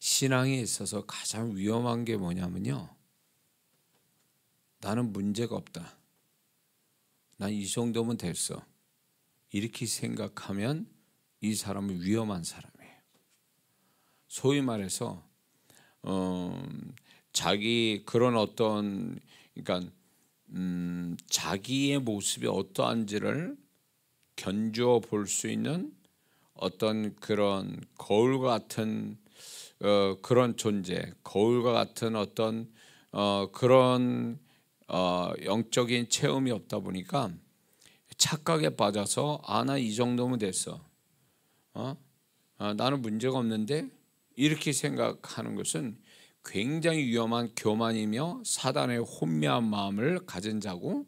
신앙에 있어서 가장 위험한 게 뭐냐면요, 나는 문제가 없다, 난 이 정도면 됐어, 이렇게 생각하면 이 사람은 위험한 사람이에요. 소위 말해서 자기 그런 어떤, 그러니까 자기의 모습이 어떠한지를 견주어 볼 수 있는 어떤 그런 거울과 같은 그런 존재, 거울과 같은 어떤 그런 영적인 체험이 없다 보니까 착각에 빠져서 나 이 정도면 됐어, 나는 문제가 없는데, 이렇게 생각하는 것은 굉장히 위험한 교만이며 사단의 혼미한 마음을 가진 자고,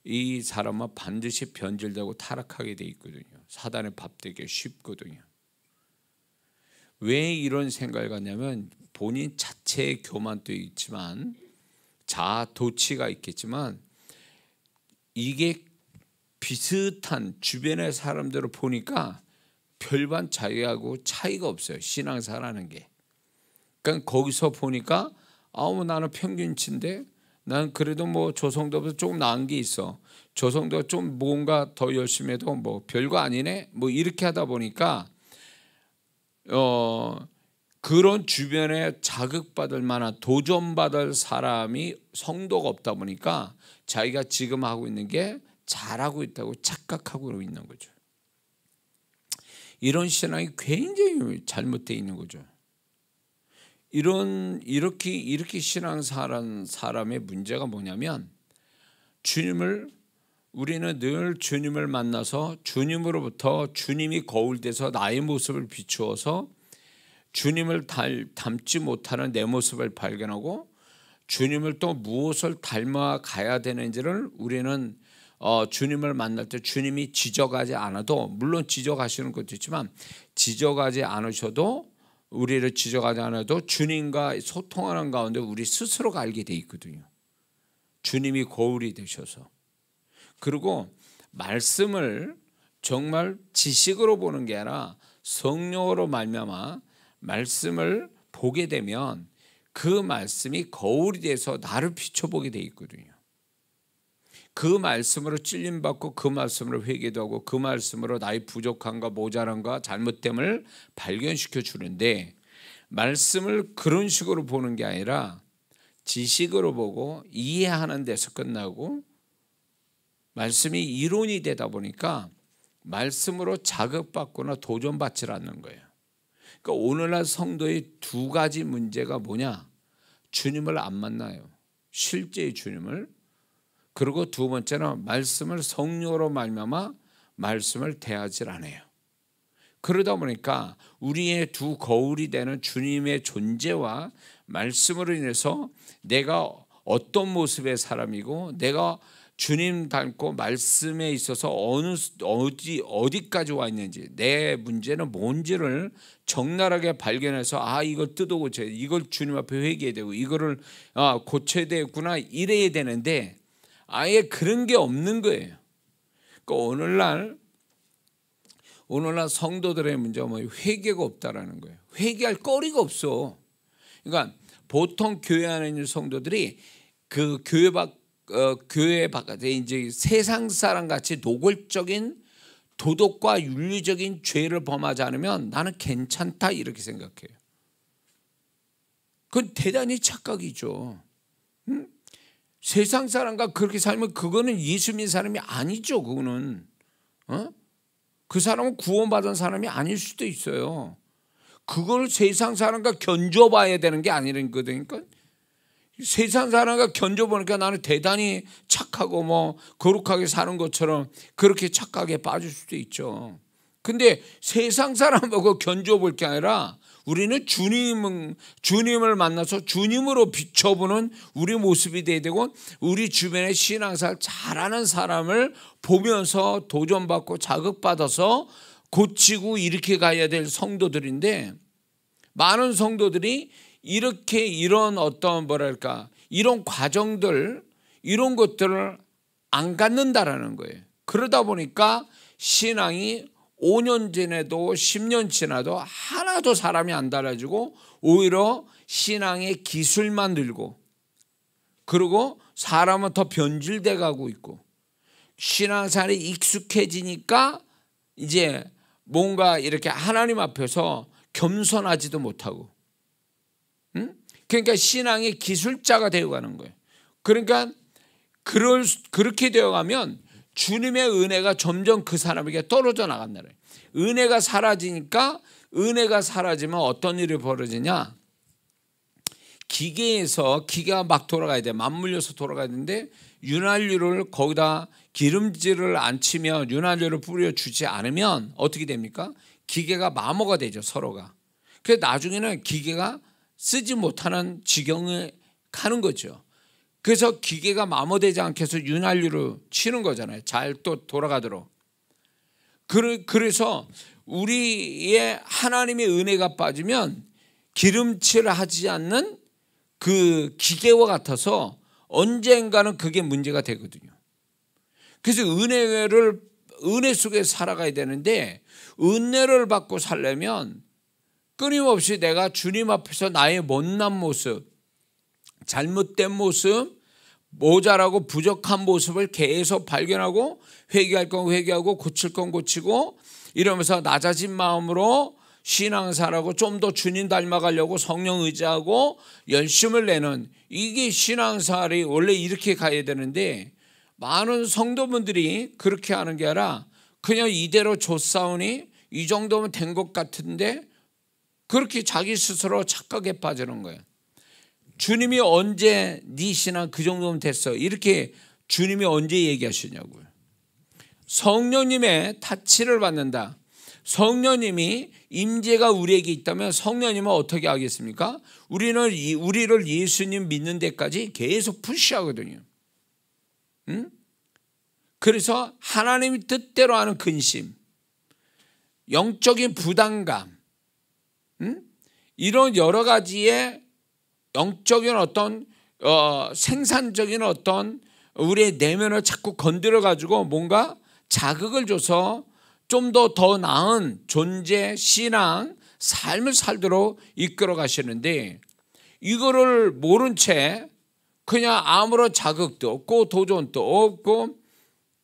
이 사람은 반드시 변질되고 타락하게 돼 있거든요. 사단의 밥 되기 쉽거든요. 왜 이런 생각을 갖냐면 본인 자체의 교만도 있지만 자아 도취가 있겠지만, 이게 비슷한 주변의 사람들을 보니까 별반 자기하고 차이가 없어요, 신앙생활하는 게. 그러니까 거기서 보니까 나는 평균치인데, 난 그래도 뭐 조성도보다 조금 나은 게 있어, 조성도가 좀 뭔가 더 열심히 해도 뭐 별거 아니네, 뭐 이렇게 하다 보니까 그런 주변에 자극받을 만한, 도전받을 사람이 성도가 없다 보니까 자기가 지금 하고 있는 게 잘하고 있다고 착각하고 있는 거죠. 이런 신앙이 굉장히 잘못되어 있는 거죠. 이렇게 신앙생활하는 사람의 문제가 뭐냐면, 우리는 늘 주님을 만나서 주님으로부터, 주님이 거울 돼서 나의 모습을 비추어서 주님을 닮지 못하는 내 모습을 발견하고, 주님을 또 무엇을 닮아가야 되는지를 우리는 주님을 만날 때 주님이 지적하지 않아도, 물론 지적하시는 것도 있지만 지적하지 않으셔도, 우리를 지적하지 않아도 주님과 소통하는 가운데 우리 스스로가 알게 돼 있거든요. 주님이 거울이 되셔서. 그리고 말씀을 정말 지식으로 보는 게 아니라 성령으로 말미암아 말씀을 보게 되면 그 말씀이 거울이 돼서 나를 비춰보게 돼 있거든요. 그 말씀으로 찔림받고, 그 말씀으로 회개도 하고, 그 말씀으로 나의 부족함과 모자람과 잘못됨을 발견시켜 주는데, 말씀을 그런 식으로 보는 게 아니라 지식으로 보고 이해하는 데서 끝나고, 말씀이 이론이 되다 보니까 말씀으로 자극받거나 도전받지 않는 거예요. 그러니까 오늘날 성도의 두 가지 문제가 뭐냐? 주님을 안 만나요, 실제의 주님을. 그리고 두 번째는 말씀을 성령으로 말미암아 말씀을 대하지 않아요. 그러다 보니까 우리의 두 거울이 되는 주님의 존재와 말씀으로 인해서 내가 어떤 모습의 사람이고, 내가 주님 닮고 말씀에 있어서 어디까지 와 있는지, 내 문제는 뭔지를 적나라하게 발견해서 이걸 뜯어고쳐야 돼, 이걸 주님 앞에 회개해야 되고, 이거를 고쳐야 되겠구나, 이래야 되는데 아예 그런 게 없는 거예요. 그러니까 오늘날 성도들의 문제가 회개가 없다라는 거예요. 회개할 거리가 없어. 그러니까 보통 교회 안에 있는 성도들이 그 교회 바깥에 이제 세상 사람 같이 노골적인 도덕과 윤리적인 죄를 범하지 않으면 나는 괜찮다, 이렇게 생각해요. 그건 대단히 착각이죠. 세상 사람과 그렇게 살면 그거는 예수 믿는 사람이 아니죠. 그거는 그 사람은 구원받은 사람이 아닐 수도 있어요. 그걸 세상 사람과 견줘봐야 되는 게 아니거든요. 세상 사람과 견줘보니까 나는 대단히 착하고 거룩하게 사는 것처럼 그렇게 착각에 빠질 수도 있죠. 근데 세상 사람하고 견줘볼 게 아니라 우리는 주님을 만나서 주님으로 비춰보는 우리 모습이 돼야 되고, 우리 주변에 신앙생활 잘하는 사람을 보면서 도전받고 자극받아서 고치고 이렇게 가야 될 성도들인데, 많은 성도들이 이렇게 이런 어떤 이런 과정들, 이런 것들을 안 갖는다라는 거예요. 그러다 보니까 신앙이 5년 지나도 10년 지나도 하나도 사람이 안 달라지고 오히려 신앙의 기술만 늘고, 그리고 사람은 더 변질돼 가고 있고, 신앙생활이 익숙해지니까 이제 뭔가 이렇게 하나님 앞에서 겸손하지도 못하고, 그러니까 신앙의 기술자가 되어가는 거예요. 그러니까 그렇게 되어가면 주님의 은혜가 점점 그 사람에게 떨어져 나간다. 은혜가 사라지니까, 은혜가 사라지면 어떤 일이 벌어지냐? 기계가 막 돌아가야 돼. 맞물려서 돌아가야 되는데 윤활유를 거기다 기름질을 안 치면, 윤활유를 뿌려주지 않으면 어떻게 됩니까? 기계가 마모가 되죠, 서로가. 그래서 나중에는 기계가 쓰지 못하는 지경에 가는 거죠. 그래서 기계가 마모되지 않게 해서 윤활유를 치는 거잖아요. 잘 또 돌아가도록. 그래서 우리의 하나님의 은혜가 빠지면 기름칠을 하지 않는 그 기계와 같아서 언젠가는 그게 문제가 되거든요. 그래서 은혜 속에 살아가야 되는데, 은혜를 받고 살려면 끊임없이 내가 주님 앞에서 나의 못난 모습, 잘못된 모습, 모자라고 부족한 모습을 계속 발견하고, 회개할 건 회개하고 고칠 건 고치고, 이러면서 낮아진 마음으로 신앙생활하고 좀 더 주님 닮아가려고 성령 의지하고 열심을 내는, 이게 신앙생활이 원래 이렇게 가야 되는데, 많은 성도분들이 그렇게 하는 게 아니라 그냥 이대로 좆사오니 이 정도면 된 것 같은데, 그렇게 자기 스스로 착각에 빠지는 거예요. 주님이 언제 네 신앙 그 정도면 됐어, 이렇게 주님이 언제 얘기하시냐고요. 성령님의 타치를 받는다. 성령님이 임재가 우리에게 있다면 성령님은 어떻게 하겠습니까? 우리를 예수님 믿는 데까지 계속 푸시하거든요. 그래서 하나님의 뜻대로 하는 근심, 영적인 부담감, 이런 여러 가지의 영적인 어떤 생산적인 어떤 우리의 내면을 자꾸 건드려 가지고 뭔가 자극을 줘서 좀 더 나은 존재, 신앙, 삶을 살도록 이끌어 가시는데, 이거를 모른 채 그냥 아무런 자극도 없고 도전도 없고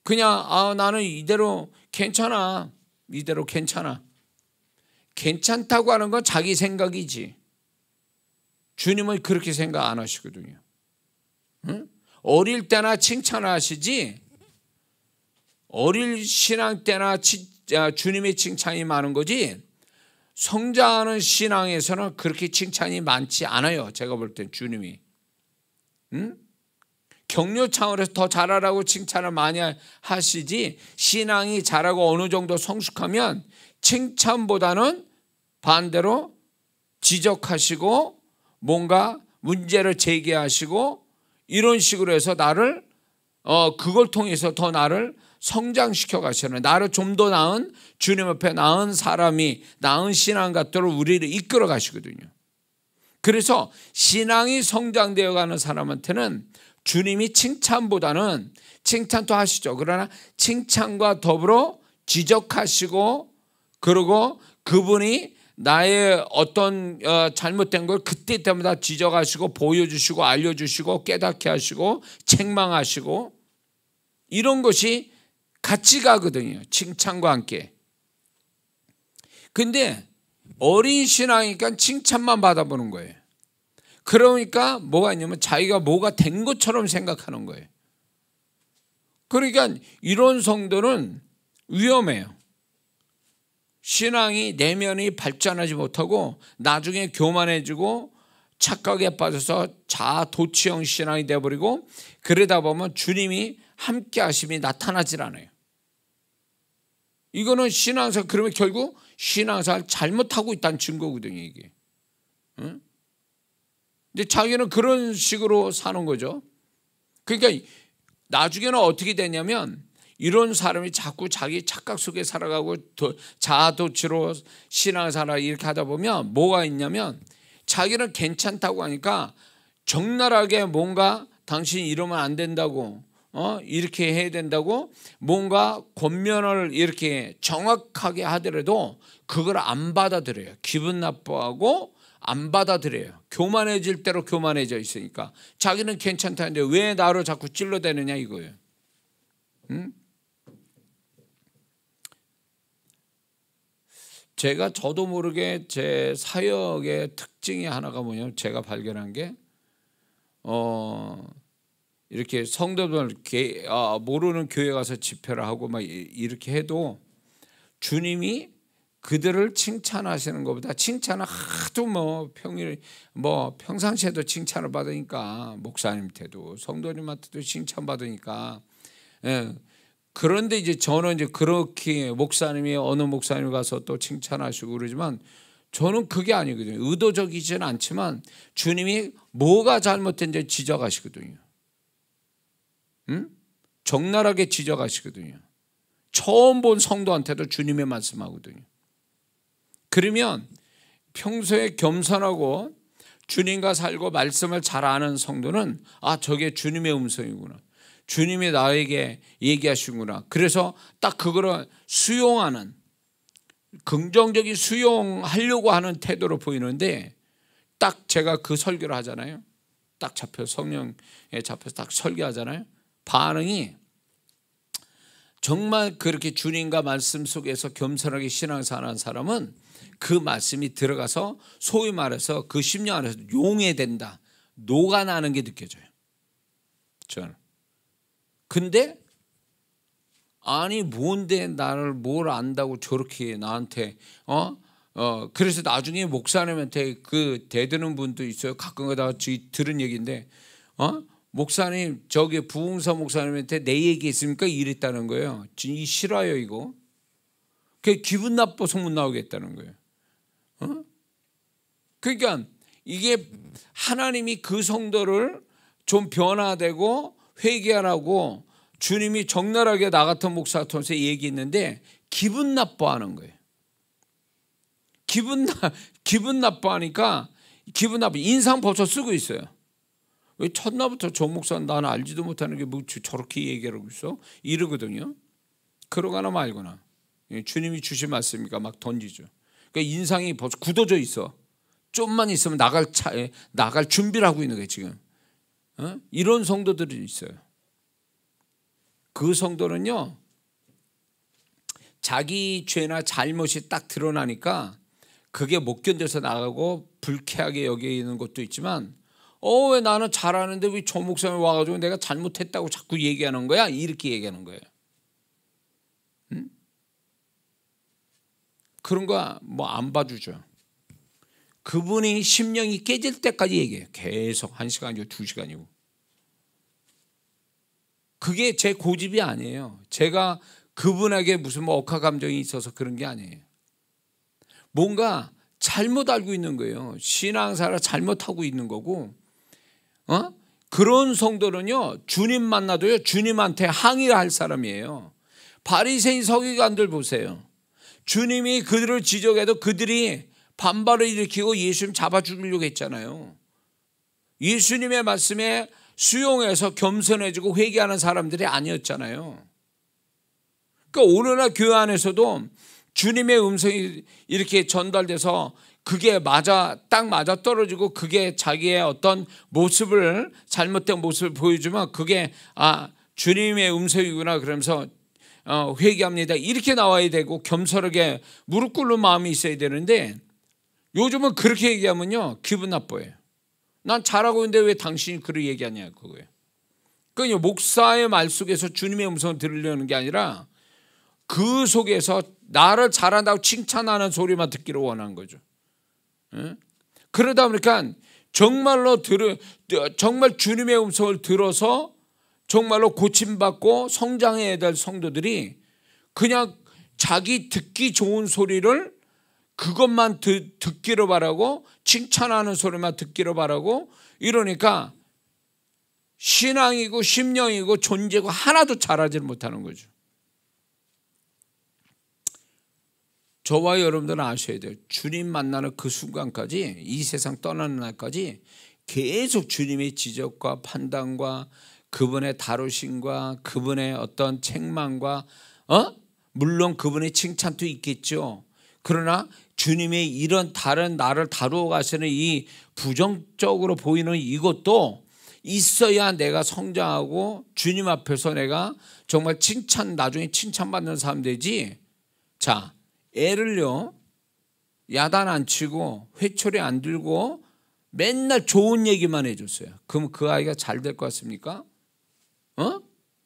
그냥 나는 이대로 괜찮아, 이대로 괜찮아. 괜찮다고 하는 건 자기 생각이지, 주님은 그렇게 생각 안 하시거든요. 어릴 때나 칭찬하시지, 어릴 신앙 때나 주님의 칭찬이 많은 거지, 성장하는 신앙에서는 그렇게 칭찬이 많지 않아요. 제가 볼 땐 주님이. 격려 차원에서 더 잘하라고 칭찬을 많이 하시지, 신앙이 잘하고 어느 정도 성숙하면 칭찬보다는 반대로 지적하시고 뭔가 문제를 제기하시고, 이런 식으로 해서 나를 그걸 통해서 더 나를 성장시켜 가시는, 나를 좀 더 나은 주님 앞에 나은 사람이, 나은 신앙 같도록 우리를 이끌어 가시거든요. 그래서 신앙이 성장되어 가는 사람한테는 주님이 칭찬보다는, 칭찬도 하시죠. 그러나 칭찬과 더불어 지적하시고, 그리고 그분이 나의 어떤 잘못된 걸 그때 때마다 지적하시고 보여주시고 알려주시고 깨닫게 하시고 책망하시고, 이런 것이 같이 가거든요, 칭찬과 함께. 근데 어린 신앙이니까 칭찬만 받아보는 거예요. 그러니까 뭐가 있냐면 자기가 뭐가 된 것처럼 생각하는 거예요. 그러니까 이런 성도는 위험해요. 신앙이 내면이 발전하지 못하고 나중에 교만해지고 착각에 빠져서 자아도취형 신앙이 되어버리고, 그러다 보면 주님이 함께 하심이 나타나질 않아요. 이거는 신앙생활, 그러면 결국 신앙생활 잘못하고 있다는 증거거든요, 이게. 근데 자기는 그런 식으로 사는 거죠. 그러니까 나중에는 어떻게 되냐면, 이런 사람이 자꾸 자기 착각 속에 살아가고 자아도취로 신앙생활 이렇게 하다 보면 뭐가 있냐면, 자기는 괜찮다고 하니까 적나라하게 뭔가 당신이 이러면 안 된다고, 이렇게 해야 된다고 뭔가 권면을 이렇게 정확하게 하더라도 그걸 안 받아들여요. 기분 나빠하고 안 받아들여요. 교만해질 대로 교만해져 있으니까 자기는 괜찮다는데 왜 나를 자꾸 찔러대느냐 이거예요. 응? 제가 저도 모르게 제 사역의 특징이 하나가 뭐냐면 제가 발견한 게 이렇게 성도들 모르는 교회 가서 집회를 하고 막 이렇게 해도 주님이 그들을 칭찬하시는 것보다 칭찬을 하도 평상시에도 칭찬을 받으니까 목사님한테도 성도님한테도 칭찬 받으니까 그런데 이제 저는 이제 그렇게 목사님이 어느 목사님 가서 또 칭찬하시고 그러지만 저는 그게 아니거든요. 의도적이지는 않지만 주님이 뭐가 잘못된지 지적하시거든요. 적나라하게 지적하시거든요. 처음 본 성도한테도 주님의 말씀하거든요. 그러면 평소에 겸손하고 주님과 살고 말씀을 잘 아는 성도는 저게 주님의 음성이구나. 주님이 나에게 얘기하시구나. 그래서 딱 그거를 수용하는 긍정적인 수용하려고 하는 태도로 보이는데 딱 제가 그 설교를 하잖아요. 딱 잡혀서 성령에 잡혀서 딱 설교하잖아요. 반응이 정말 그렇게 주님과 말씀 속에서 겸손하게 신앙생활하는 사람은 그 말씀이 들어가서 소위 말해서 그 심령 안에서 용해된다. 녹아나는 게 느껴져요. 저는. 근데 아니 뭔데 나를 뭘 안다고 저렇게 나한테 그래서 나중에 목사님한테 그 대드는 분도 있어요. 가끔가다 들은 얘기인데 목사님 저기 부흥사 목사님한테 내 얘기 있습니까? 이랬다는 거예요. 이 싫어요 이거. 그게 기분 나빠 소문 나오겠다는 거예요. 그러니까 이게 하나님이 그 성도를 좀 변화되고 회개하라고 주님이 적나라하게 나 같은 목사 통해서 얘기했는데 기분 나빠하는 거예요. 기분 나빠하니까 기분 나빠 인상 벌써 쓰고 있어요. 왜 첫날부터 저 목사는 나는 알지도 못하는 게 뭐 저렇게 얘기하고 있어? 이러거든요. 그러거나 말거나 주님이 주신 말씀이니까 막 던지죠. 그러니까 인상이 벌써 굳어져 있어. 좀만 있으면 나갈 준비를 하고 있는 거예요 지금. 이런 성도들이 있어요. 그 성도는요 자기 죄나 잘못이 딱 드러나니까 그게 못 견뎌서 나가고 불쾌하게 여기는 것도 있지만 왜 나는 잘하는데 왜 저 목사님 와가지고 내가 잘못했다고 자꾸 얘기하는 거야? 이렇게 얘기하는 거예요. 그런 거 뭐 안 봐주죠. 그분이 심령이 깨질 때까지 얘기해요. 계속 1시간이고 2시간이고. 그게 제 고집이 아니에요. 제가 그분에게 무슨 억하 감정이 있어서 그런 게 아니에요. 뭔가 잘못 알고 있는 거예요. 신앙생활을 잘못하고 있는 거고 그런 성도는요 주님 만나도요 주님한테 항의를 할 사람이에요. 바리새인 서기관들 보세요. 주님이 그들을 지적해도 그들이 반발을 일으키고 예수님 잡아 죽이려고 했잖아요. 예수님의 말씀에 수용해서 겸손해지고 회개하는 사람들이 아니었잖아요. 그러니까 오늘날 교회 안에서도 주님의 음성이 이렇게 전달돼서 그게 딱 맞아 떨어지고 그게 자기의 어떤 모습을 잘못된 모습을 보여주면 그게 주님의 음성이구나 그러면서 회개합니다 이렇게 나와야 되고 겸손하게 무릎 꿇는 마음이 있어야 되는데 요즘은 그렇게 얘기하면요 기분 나빠요. 난 잘하고 있는데 왜 당신이 그렇게 얘기하냐 그거예요. 그러니까 목사의 말 속에서 주님의 음성을 들으려는 게 아니라 그 속에서 나를 잘한다고 칭찬하는 소리만 듣기를 원하는 거죠. 그러다 보니까 정말 주님의 음성을 들어서 정말로 고침받고 성장해야 될 성도들이 그냥 자기 듣기 좋은 소리를 그것만 듣기로 바라고 칭찬하는 소리만 듣기로 바라고 이러니까 신앙이고 심령이고 존재고 하나도 잘하지 못하는 거죠. 저와 여러분들은 아셔야 돼요. 주님 만나는 그 순간까지 이 세상 떠나는 날까지 계속 주님의 지적과 판단과 그분의 다루심과 그분의 어떤 책망과 물론 그분의 칭찬도 있겠죠. 그러나 주님의 이런 다른 나를 다루어 가시는 이 부정적으로 보이는 이것도 있어야 내가 성장하고 주님 앞에서 내가 정말 나중에 칭찬받는 사람 되지. 자, 애를요 야단 안 치고 회초리 안 들고 맨날 좋은 얘기만 해줬어요. 그럼 그 아이가 잘 될 것 같습니까?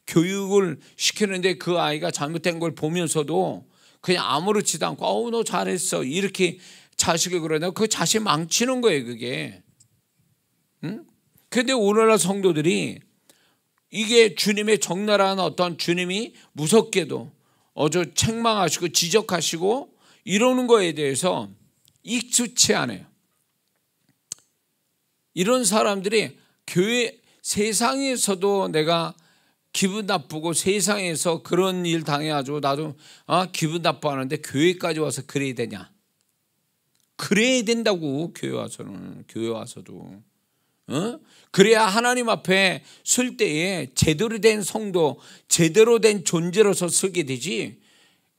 교육을 시키는데 그 아이가 잘못된 걸 보면서도 그냥 아무렇지도 않고 너 잘했어 이렇게 자식을 그러냐, 그 자식 망치는 거예요 그게. 그런데 오늘날 성도들이 이게 주님의 적나라한 어떤 주님이 무섭게도 책망하시고 지적하시고 이러는 거에 대해서 익숙치 않아요. 이런 사람들이 세상에서도 내가 기분 나쁘고 세상에서 그런 일 당해가지고 나도 기분 나빠하는데 교회까지 와서 그래야 되냐? 그래야 된다고. 교회 와서도 그래야 하나님 앞에 설 때에 제대로 된 성도, 제대로 된 존재로서 서게 되지.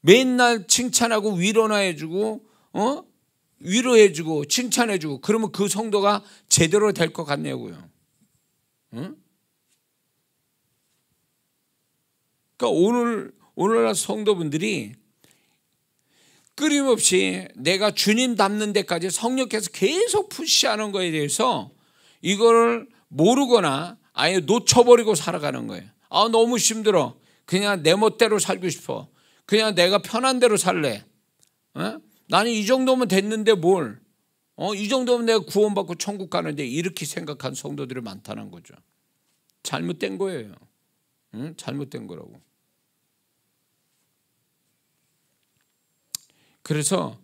맨날 칭찬하고 위로나 해주고 위로해주고 칭찬해주고 그러면 그 성도가 제대로 될 것 같냐고요. 그러니까 오늘날 성도분들이 끊임없이 내가 주님 닮는 데까지 성령께서 계속 푸시하는 거에 대해서 이거를 모르거나 아예 놓쳐버리고 살아가는 거예요. 너무 힘들어. 그냥 내 멋대로 살고 싶어. 그냥 내가 편한 대로 살래. 나는 이 정도면 됐는데 뭘. 이 정도면 내가 구원받고 천국 가는데, 이렇게 생각한 성도들이 많다는 거죠. 잘못된 거예요. 잘못된 거라고. 그래서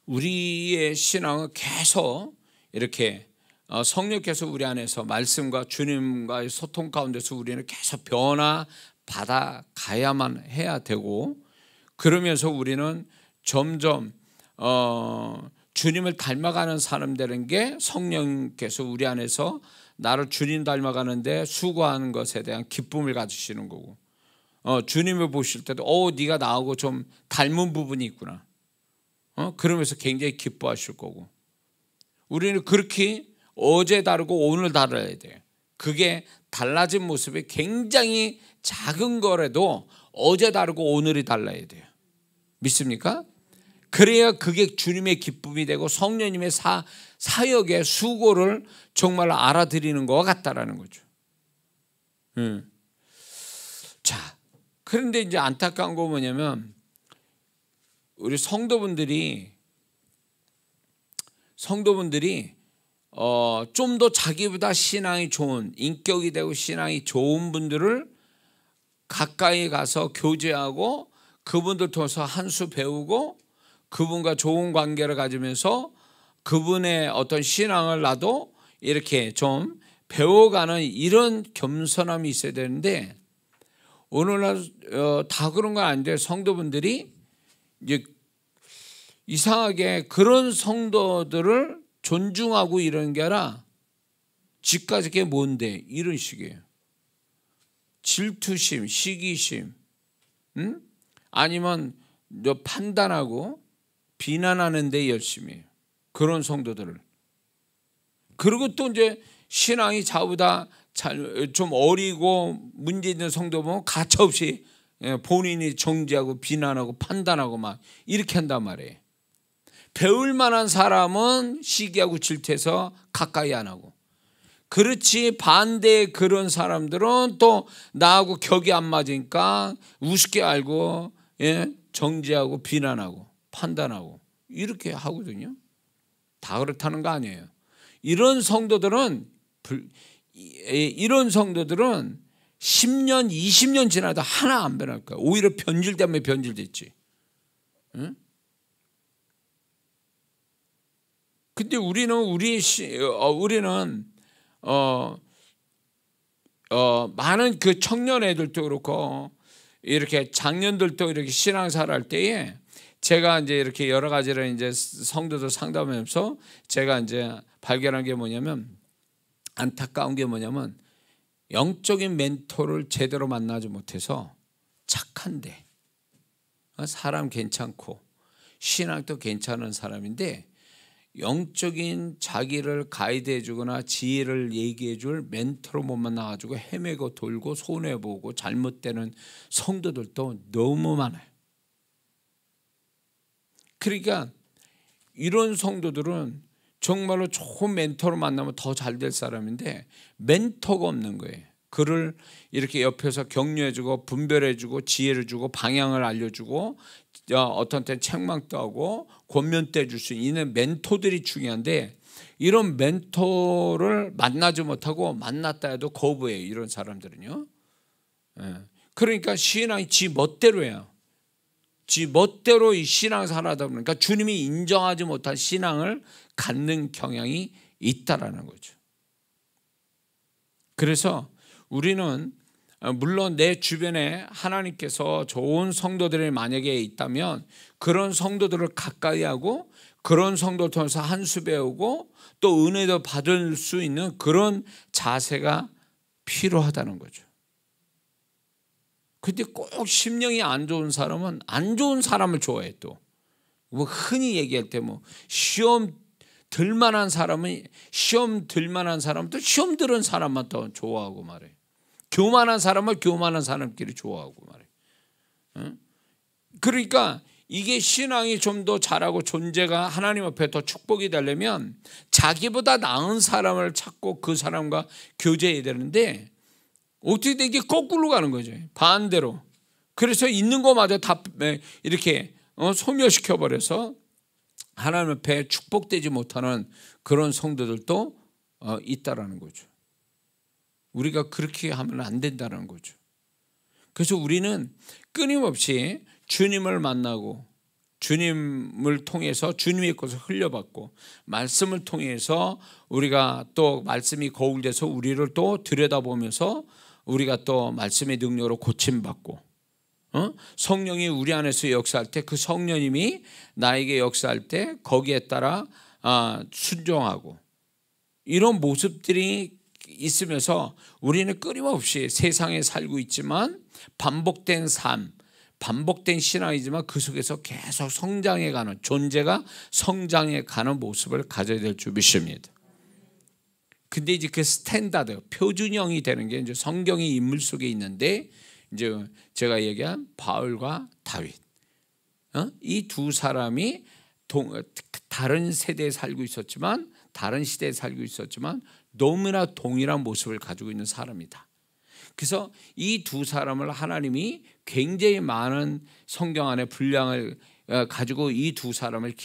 우리의 신앙은 계속 이렇게 성령께서 우리 안에서 말씀과 주님과의 소통 가운데서 우리는 계속 변화받아 가야만 해야 되고, 그러면서 우리는 점점 주님을 닮아가는 사람 되는 게 성령께서 우리 안에서 나를 주님 닮아가는데 수고하는 것에 대한 기쁨을 가지시는 거고, 주님을 보실 때도 네가 나하고 좀 닮은 부분이 있구나. 그러면서 굉장히 기뻐하실 거고, 우리는 그렇게 어제 다르고 오늘 달라야 돼요. 그게 달라진 모습이 굉장히 작은 거라도 어제 다르고 오늘이 달라야 돼요. 믿습니까? 그래야 그게 주님의 기쁨이 되고 성령님의 사역의 수고를 정말 알아들이는 것 같다라는 거죠. 자, 그런데 이제 안타까운 거 뭐냐면, 우리 성도분들이 좀 더 자기보다 신앙이 좋은, 인격이 되고 신앙이 좋은 분들을 가까이 가서 교제하고 그분들 통해서 한 수 배우고 그분과 좋은 관계를 가지면서 그분의 어떤 신앙을 나도 이렇게 좀 배워가는 이런 겸손함이 있어야 되는데, 오늘날 다 그런 건 아닌데 성도분들이 이제 이상하게 그런 성도들을 존중하고 이런 게 아니라 지까지 게 뭔데 이런 식이에요. 질투심, 시기심, 아니면 판단하고 비난하는 데 열심히 해요. 그런 성도들을. 그리고 또 이제 신앙이 자보다 좀 어리고 문제 있는 성도 보면 가차없이 본인이 정죄하고 비난하고 판단하고 막 이렇게 한단 말이에요. 배울 만한 사람은 시기하고 질투해서 가까이 안 하고, 그렇지 반대의 그런 사람들은 또 나하고 격이 안 맞으니까 우습게 알고 정죄하고 비난하고 판단하고 이렇게 하거든요. 다 그렇다는 거 아니에요. 이런 성도들은 10년 20년 지나도 하나 안 변할 거야. 오히려 변질되면 변질됐지. 근데 우리는 많은 그 청년 애들도 그렇고 이렇게 장년들도 이렇게 신앙생활 할 때에 제가 이제 이렇게 여러 가지를 이제 성도들 상담하면서 제가 이제 발견한 게 뭐냐면, 안타까운 게 뭐냐면 영적인 멘토를 제대로 만나지 못해서 착한데 사람 괜찮고 신앙도 괜찮은 사람인데 영적인 자기를 가이드해 주거나 지혜를 얘기해 줄 멘토를 못 만나가지고 헤매고 돌고 손해보고 잘못되는 성도들도 너무 많아요. 그러니까 이런 성도들은 정말로 좋은 멘토를 만나면 더 잘 될 사람인데 멘토가 없는 거예요. 그를 이렇게 옆에서 격려해주고 분별해주고 지혜를 주고 방향을 알려주고 어떤 때는 책망도 하고 권면도 해줄 수 있는 멘토들이 중요한데 이런 멘토를 만나지 못하고 만났다 해도 거부해요. 이런 사람들은요. 그러니까 신앙이 지 멋대로 해요. 지 멋대로 이 신앙을 살아다 보니까 주님이 인정하지 못한 신앙을 갖는 경향이 있다라는 거죠. 그래서 우리는 물론 내 주변에 하나님께서 좋은 성도들이 만약에 있다면 그런 성도들을 가까이 하고 그런 성도를 통해서 한 수 배우고 또 은혜도 받을 수 있는 그런 자세가 필요하다는 거죠. 근데 꼭 심령이 안 좋은 사람은 안 좋은 사람을 좋아해. 또 뭐 흔히 얘기할 때 뭐 시험 들만한 사람은 시험 들만한 사람도 시험 들은 사람만 더 좋아하고 말해. 교만한 사람은 교만한 사람끼리 좋아하고 말해. 그러니까 이게 신앙이 좀 더 잘하고 존재가 하나님 앞에 더 축복이 되려면 자기보다 나은 사람을 찾고 그 사람과 교제해야 되는데 어떻게 되게 거꾸로 가는 거죠. 반대로. 그래서 있는 거마저 다 이렇게 소멸시켜버려서 하나님 앞에 축복되지 못하는 그런 성도들도 있다라는 거죠. 우리가 그렇게 하면 안 된다는 거죠. 그래서 우리는 끊임없이 주님을 만나고 주님을 통해서 주님의 것을 흘려받고 말씀을 통해서 우리가 또 말씀이 거울돼서 우리를 또 들여다보면서 우리가 또 말씀의 능력으로 고침받고 성령이 우리 안에서 역사할 때 그 성령님이 나에게 역사할 때 거기에 따라 순종하고 이런 모습들이 있으면서 우리는 끊임없이 세상에 살고 있지만 반복된 삶, 반복된 신앙이지만 그 속에서 계속 성장해가는 존재가 성장해가는 모습을 가져야 될 줄 믿습니다. 근데 이제 그 스탠다드, 표준형이 되는 게 이제 성경의 인물 속에 있는데 이제 제가 얘기한 바울과 다윗, 이 두 사람이 다른 세대에 살고 있었지만 다른 시대에 살고 있었지만 너무나 동일한 모습을 가지고 있는 사람이다. 그래서 이 두 사람을 하나님이 굉장히 많은 성경 안에 분량을 가지고 이 두 사람을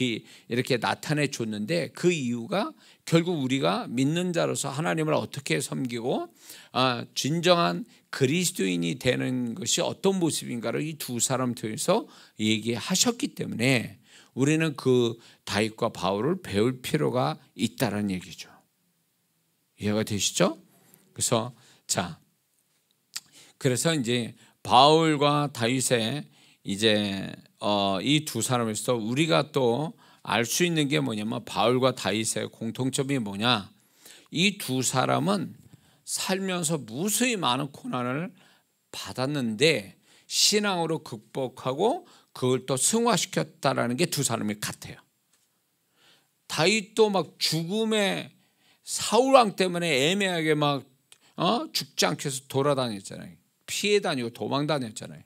이렇게 나타내 줬는데 그 이유가 결국 우리가 믿는 자로서 하나님을 어떻게 섬기고 진정한 그리스도인이 되는 것이 어떤 모습인가를 이 두 사람 통해서 얘기하셨기 때문에 우리는 그 다윗과 바울을 배울 필요가 있다는 얘기죠. 이해가 되시죠? 그래서 이제 바울과 다윗의 이제 이 두 사람에서 우리가 또 알 수 있는 게 뭐냐면 바울과 다윗의 공통점이 뭐냐? 이 두 사람은 살면서 무수히 많은 고난을 받았는데 신앙으로 극복하고 그걸 또 승화시켰다라는 게 두 사람이 같아요. 다윗도 막 죽음의 사울 왕 때문에 애매하게 막 죽지 않게 해서 돌아다녔잖아요. 피해 다니고 도망 다녔잖아요.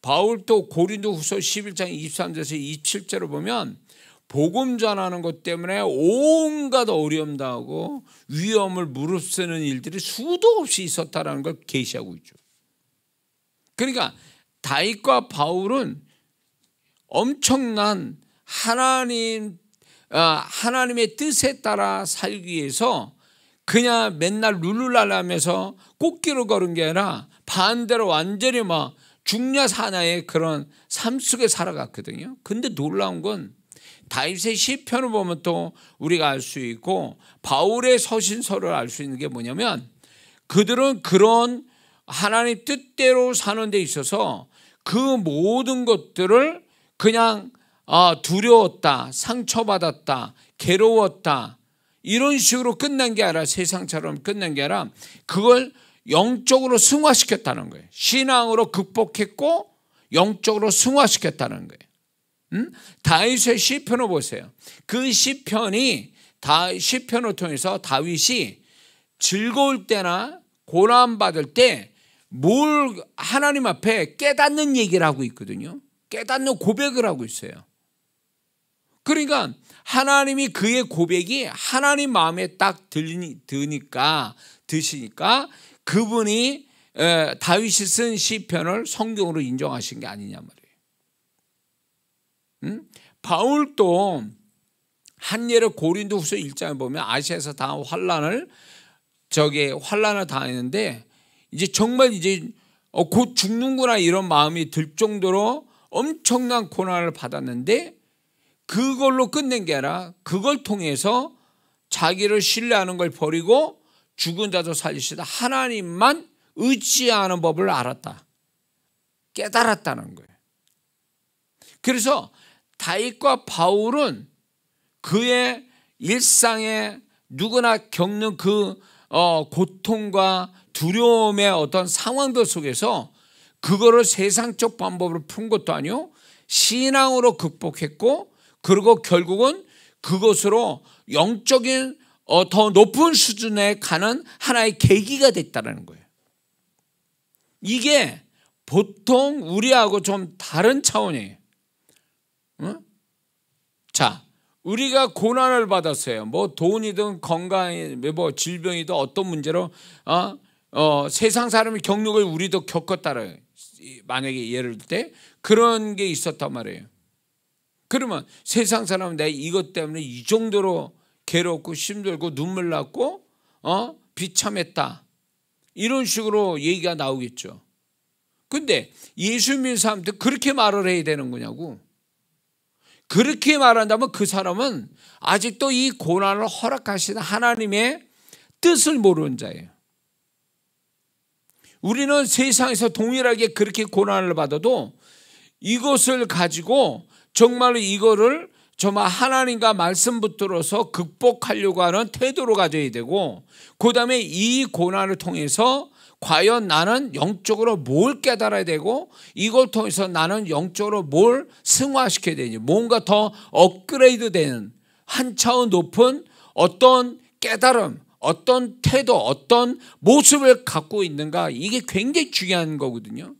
바울도 고린도후서 11장 23절에서 27절을 보면 복음 전하는 것 때문에 온갖 어려움 당하고 위험을 무릅쓰는 일들이 수도 없이 있었다라는 걸 계시하고 있죠. 그러니까 다윗과 바울은 엄청난 하나님의 뜻에 따라 살기 위해서 그냥 맨날 룰루랄라하면서 꽃길을 걸은 게 아니라 반대로 완전히 막 죽냐 사냐의 그런 삶 속에 살아갔거든요. 근데 놀라운 건 다윗의 시편을 보면 또 우리가 알 수 있고 바울의 서신서를 알 수 있는 게 뭐냐면 그들은 그런 하나님 뜻대로 사는 데 있어서 그 모든 것들을 그냥 두려웠다, 상처받았다, 괴로웠다 이런 식으로 끝난 게 아니라 세상처럼 끝난 게 아니라 그걸 영적으로 승화시켰다는 거예요. 신앙으로 극복했고 영적으로 승화시켰다는 거예요. 다윗의 시편을 보세요. 그 시편을 통해서 다윗이 즐거울 때나 고난받을 때 뭘 하나님 앞에 깨닫는 얘기를 하고 있거든요. 깨닫는 고백을 하고 있어요. 그러니까 하나님이 그의 고백이 하나님 마음에 딱 드시니까 그분이 다윗이 쓴 시편을 성경으로 인정하신 게 아니냐 말이에요. 바울도 한 예를 고린도후서 1장에 보면 아시아에서 당한 환난을 당했는데 이제 정말 곧 죽는구나 이런 마음이 들 정도로 엄청난 고난을 받았는데 그걸로 끝낸 게 아니라 그걸 통해서 자기를 신뢰하는 걸 버리고 죽은 자도 살리시다 하나님만 의지하는 법을 알았다. 깨달았다는 거예요. 그래서 다윗과 바울은 그의 일상에 누구나 겪는 그 고통과 두려움의 어떤 상황들 속에서 그거를 세상적 방법으로 푼 것도 아니요 신앙으로 극복했고 그리고 결국은 그것으로 영적인 더 높은 수준에 가는 하나의 계기가 됐다는 거예요. 이게 보통 우리하고 좀 다른 차원이에요. 자, 우리가 고난을 받았어요. 뭐 돈이든 건강이든 뭐 질병이든 어떤 문제로 세상 사람이 겪는 걸 우리도 겪었다라. 만약에 예를 들 때 그런 게 있었단 말이에요. 그러면 세상 사람은 내가 이것 때문에 이 정도로 괴롭고 힘들고 눈물 났고 비참했다. 이런 식으로 얘기가 나오겠죠. 근데 예수 믿는 사람들 그렇게 말을 해야 되는 거냐고. 그렇게 말한다면 그 사람은 아직도 이 고난을 허락하시는 하나님의 뜻을 모르는 자예요. 우리는 세상에서 동일하게 그렇게 고난을 받아도 이것을 가지고 정말로 이거를 정말 하나님과 말씀 붙들어서 극복하려고 하는 태도로 가져야 되고 그 다음에 이 고난을 통해서 과연 나는 영적으로 뭘 깨달아야 되고 이걸 통해서 나는 영적으로 뭘 승화시켜야 되는지 뭔가 더 업그레이드 되는 한 차원 높은 어떤 깨달음 어떤 태도 어떤 모습을 갖고 있는가 이게 굉장히 중요한 거거든요.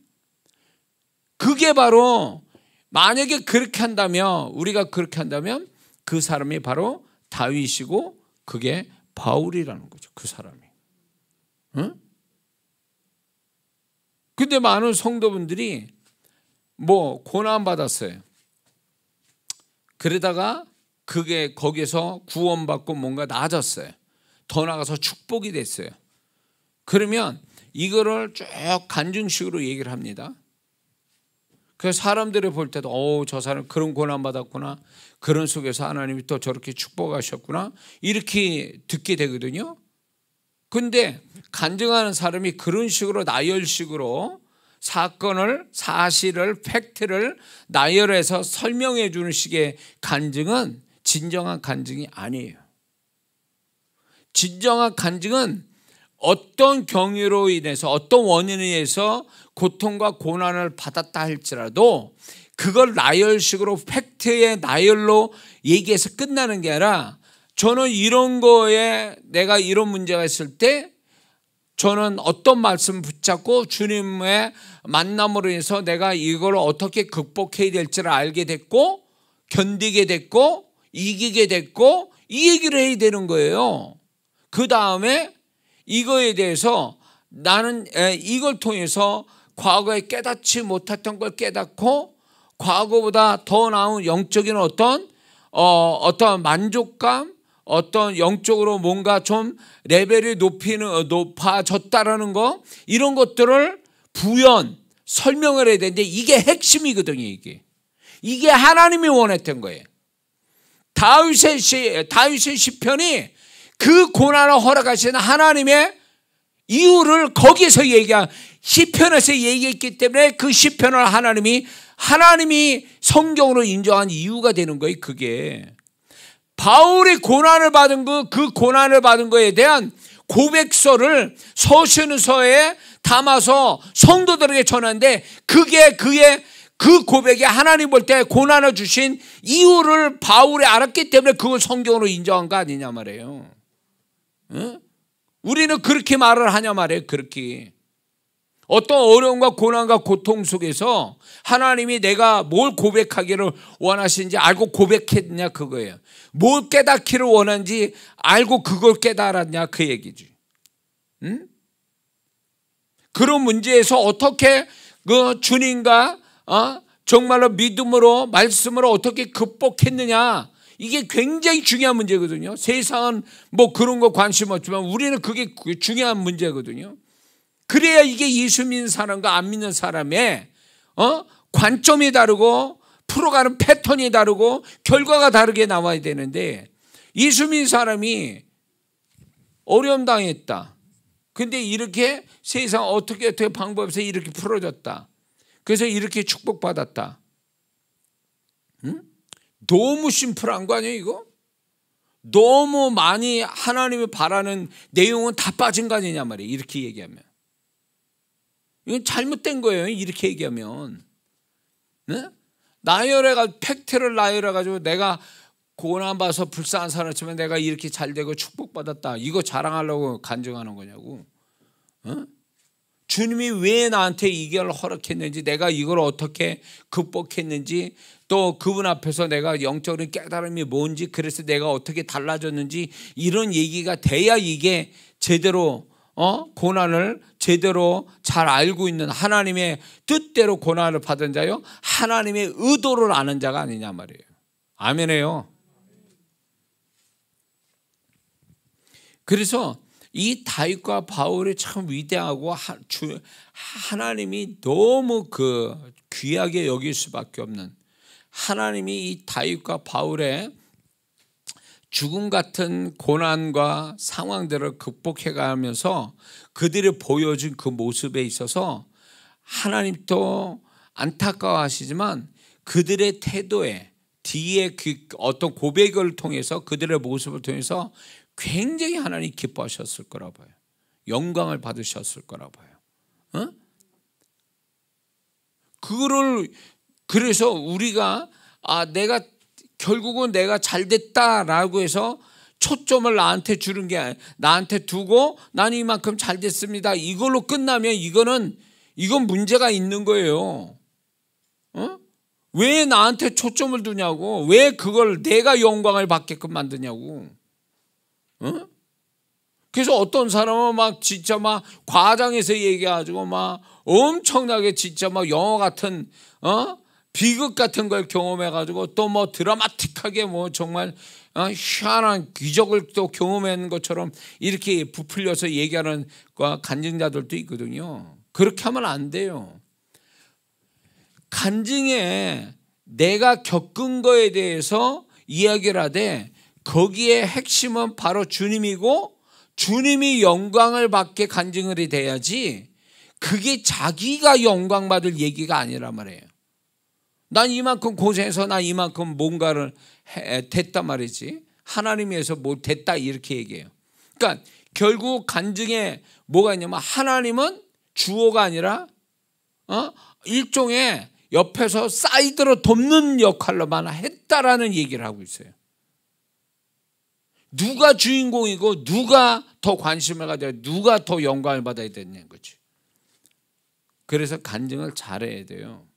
그게 바로 만약에 그렇게 한다면 우리가 그렇게 한다면 그 사람이 바로 다윗이고 그게 바울이라는 거죠. 그 사람이. 응? 근데 많은 성도분들이 뭐 고난 받았어요. 그러다가 그게 거기서 구원받고 뭔가 나아졌어요. 더 나아가서 축복이 됐어요. 그러면 이거를 쭉 간증식으로 얘기를 합니다. 그래서 사람들이 볼 때도 저 사람 그런 고난 받았구나. 그런 속에서 하나님이 또 저렇게 축복하셨구나. 이렇게 듣게 되거든요. 근데 간증하는 사람이 그런 식으로 나열식으로 사실을 팩트를 나열해서 설명해 주는 식의 간증은 진정한 간증이 아니에요. 진정한 간증은 어떤 경위로 인해서 어떤 원인에 의해서 고통과 고난을 받았다 할지라도 그걸 나열식으로 팩트의 나열로 얘기해서 끝나는 게 아니라 저는 이런 거에 내가 이런 문제가 있을 때 저는 어떤 말씀 붙잡고 주님의 만남으로 인해서 내가 이걸 어떻게 극복해야 될지를 알게 됐고 견디게 됐고 이기게 됐고 이 얘기를 해야 되는 거예요. 그 다음에 이거에 대해서 나는 이걸 통해서 과거에 깨닫지 못했던 걸 깨닫고 과거보다 더 나은 영적인 어떤 만족감 어떤 영적으로 뭔가 좀 레벨이 높아졌다라는 거 이런 것들을 설명을 해야 되는데 이게 핵심이거든요. 이게 하나님이 원했던 거예요. 다윗의 시편이 그 고난을 허락하시는 하나님의 이유를 거기에서 시편에서 얘기했기 때문에 그 시편을 하나님이 성경으로 인정한 이유가 되는 거예요. 그게 바울이 고난을 받은 그 고난을 받은 거에 대한 고백서를 서신서에 담아서 성도들에게 전하는데, 그게 그의 그 고백이 하나님 볼 때 고난을 주신 이유를 바울이 알았기 때문에 그걸 성경으로 인정한 거 아니냐 말이에요. 응? 우리는 그렇게 말을 하냐 말이에요. 그렇게 어떤 어려움과 고난과 고통 속에서 하나님이 내가 뭘 고백하기를 원하시는지 알고 고백했냐 그거예요. 뭘 깨닫기를 원하는지 알고 그걸 깨달았냐 그 얘기지. 응? 그런 문제에서 어떻게 그 주님과 정말로 믿음으로 말씀으로 어떻게 극복했느냐, 이게 굉장히 중요한 문제거든요. 세상은 뭐 그런 거 관심 없지만 우리는 그게 중요한 문제거든요. 그래야 이게 예수 믿는 사람과 안 믿는 사람의 관점이 다르고 풀어가는 패턴이 다르고 결과가 다르게 나와야 되는데, 예수 믿는 사람이 어려움 당했다. 근데 이렇게 세상 어떻게 방법에서 이렇게 풀어졌다. 그래서 이렇게 축복받았다. 응? 너무 심플한 거 아니에요 이거? 너무 많이 하나님이 바라는 내용은 다 빠진 거 아니냐 말이에요. 이렇게 얘기하면 이건 잘못된 거예요. 이렇게 얘기하면. 네? 나열해가 팩트를 나열해가지고 내가 고난받아서 불쌍한 사람이지만 내가 이렇게 잘되고 축복받았다, 이거 자랑하려고 간증하는 거냐고. 주님이 왜 나한테 이걸 허락했는지, 내가 이걸 어떻게 극복했는지, 또 그분 앞에서 내가 영적인 깨달음이 뭔지, 그래서 내가 어떻게 달라졌는지, 이런 얘기가 돼야 이게 제대로 고난을 제대로 잘 알고 있는, 하나님의 뜻대로 고난을 받은 자요, 하나님의 의도를 아는 자가 아니냐 말이에요. 아멘해요. 그래서 이 다윗과 바울이 참 위대하고 하나님이 너무 그 귀하게 여길 수밖에 없는, 하나님이 이 다윗과 바울의 죽음 같은 고난과 상황들을 극복해가면서 그들이 보여준 그 모습에 있어서 하나님도 안타까워하시지만 그들의 태도에 뒤에 그 어떤 고백을 통해서, 그들의 모습을 통해서 굉장히 하나님 기뻐하셨을 거라 봐요. 영광을 받으셨을 거라 봐요. 그거를, 그래서 우리가 내가 결국은 내가 잘됐다라고 해서 초점을 나한테 주는 게, 나한테 두고 나는 이만큼 잘됐습니다, 이걸로 끝나면 이건 문제가 있는 거예요. 왜 나한테 초점을 두냐고, 왜 그걸 내가 영광을 받게끔 만드냐고. 그래서 어떤 사람은 막 진짜 막 과장해서 얘기해가지고 막 엄청나게 진짜 막 영화 같은 비극 같은 걸 경험해가지고 또 뭐 드라마틱하게 뭐 정말 희한한 기적을 또 경험한 것처럼 이렇게 부풀려서 얘기하는 간증자들도 있거든요. 그렇게 하면 안 돼요. 간증에 내가 겪은 거에 대해서 이야기를 하되 거기에 핵심은 바로 주님이고, 주님이 영광을 받게 간증을 돼야지, 그게 자기가 영광 받을 얘기가 아니란 말이에요. 난 이만큼 고생해서 난 이만큼 뭔가를 됐단 말이지, 하나님이 해서 뭐 됐다 이렇게 얘기해요. 그러니까 결국 간증에 뭐가 있냐면, 하나님은 주어가 아니라 일종의 옆에서 사이드로 돕는 역할로만 했다라는 얘기를 하고 있어요. 누가 주인공이고 누가 더 관심을 가져야, 누가 더 영광을 받아야 되는 거지. 그래서 간증을 잘해야 돼요.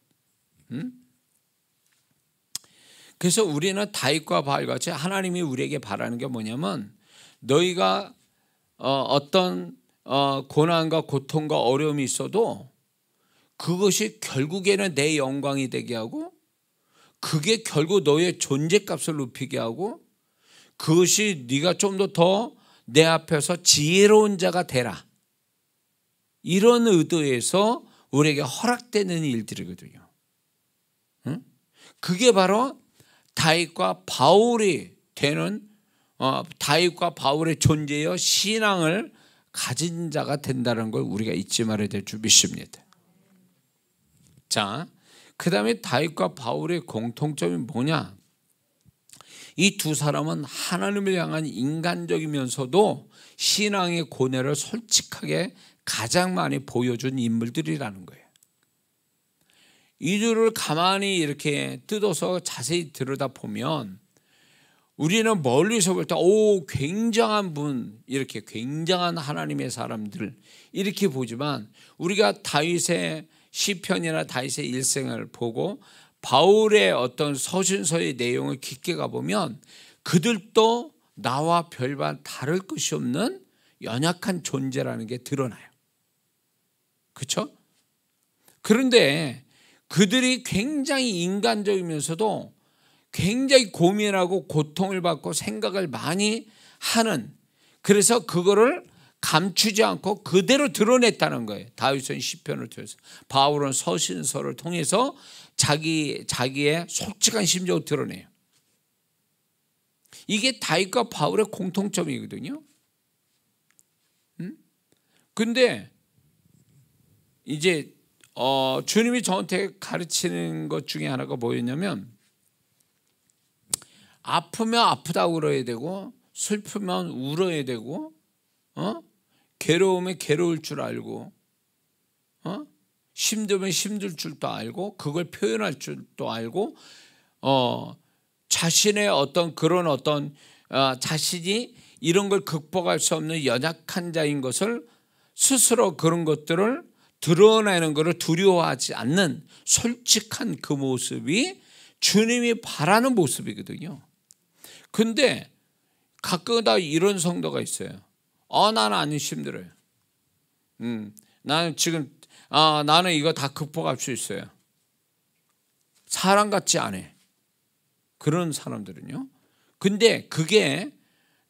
그래서 우리는 다윗과 바울같이 하나님이 우리에게 바라는 게 뭐냐면, 너희가 어떤 고난과 고통과 어려움이 있어도 그것이 결국에는 내 영광이 되게 하고, 그게 결국 너의 존재값을 높이게 하고, 그것이 네가 좀 더 내 앞에서 지혜로운 자가 되라, 이런 의도에서 우리에게 허락되는 일들이거든요. 그게 바로 다윗과 바울이 되는, 다윗과 바울의 존재여 신앙을 가진 자가 된다는 걸 우리가 잊지 말아야 될 줄 믿습니다. 자, 그 다음에 다윗과 바울의 공통점이 뭐냐? 이 두 사람은 하나님을 향한 인간적이면서도 신앙의 고뇌를 솔직하게 가장 많이 보여준 인물들이라는 거예요. 이 둘을 가만히 이렇게 뜯어서 자세히 들여다보면 우리는 멀리서 볼 때 굉장한 분, 이렇게 굉장한 하나님의 사람들 이렇게 보지만, 우리가 다윗의 시편이나 다윗의 일생을 보고 바울의 어떤 서신서의 내용을 깊게 가보면 그들도 나와 별반 다를 것이 없는 연약한 존재라는 게 드러나요. 그렇죠? 그런데 그들이 굉장히 인간적이면서도 굉장히 고민하고 고통을 받고 생각을 많이 하는, 그래서 그거를 감추지 않고 그대로 드러냈다는 거예요. 다윗은 시편을 통해서, 바울은 서신서를 통해서 자기의 솔직한 심정을 드러내요. 이게 다윗과 바울의 공통점이거든요. 근데 이제 주님이 저한테 가르치는 것 중에 하나가 뭐였냐면, 아프면 아프다고 그러야 되고, 슬프면 울어야 되고, 괴로우면 괴로울 줄 알고, 힘들면 힘들 줄도 알고, 그걸 표현할 줄도 알고, 자신의 자신이 이런 걸 극복할 수 없는 연약한 자인 것을 스스로 그런 것들을 드러내는 것을 두려워하지 않는 솔직한 그 모습이 주님이 바라는 모습이거든요. 근데 가끔가다 이런 성도가 있어요. 나는 안 힘들어요. 나는 지금 나는 이거 다 극복할 수 있어요. 사람 같지 않아. 그런 사람들은요. 근데 그게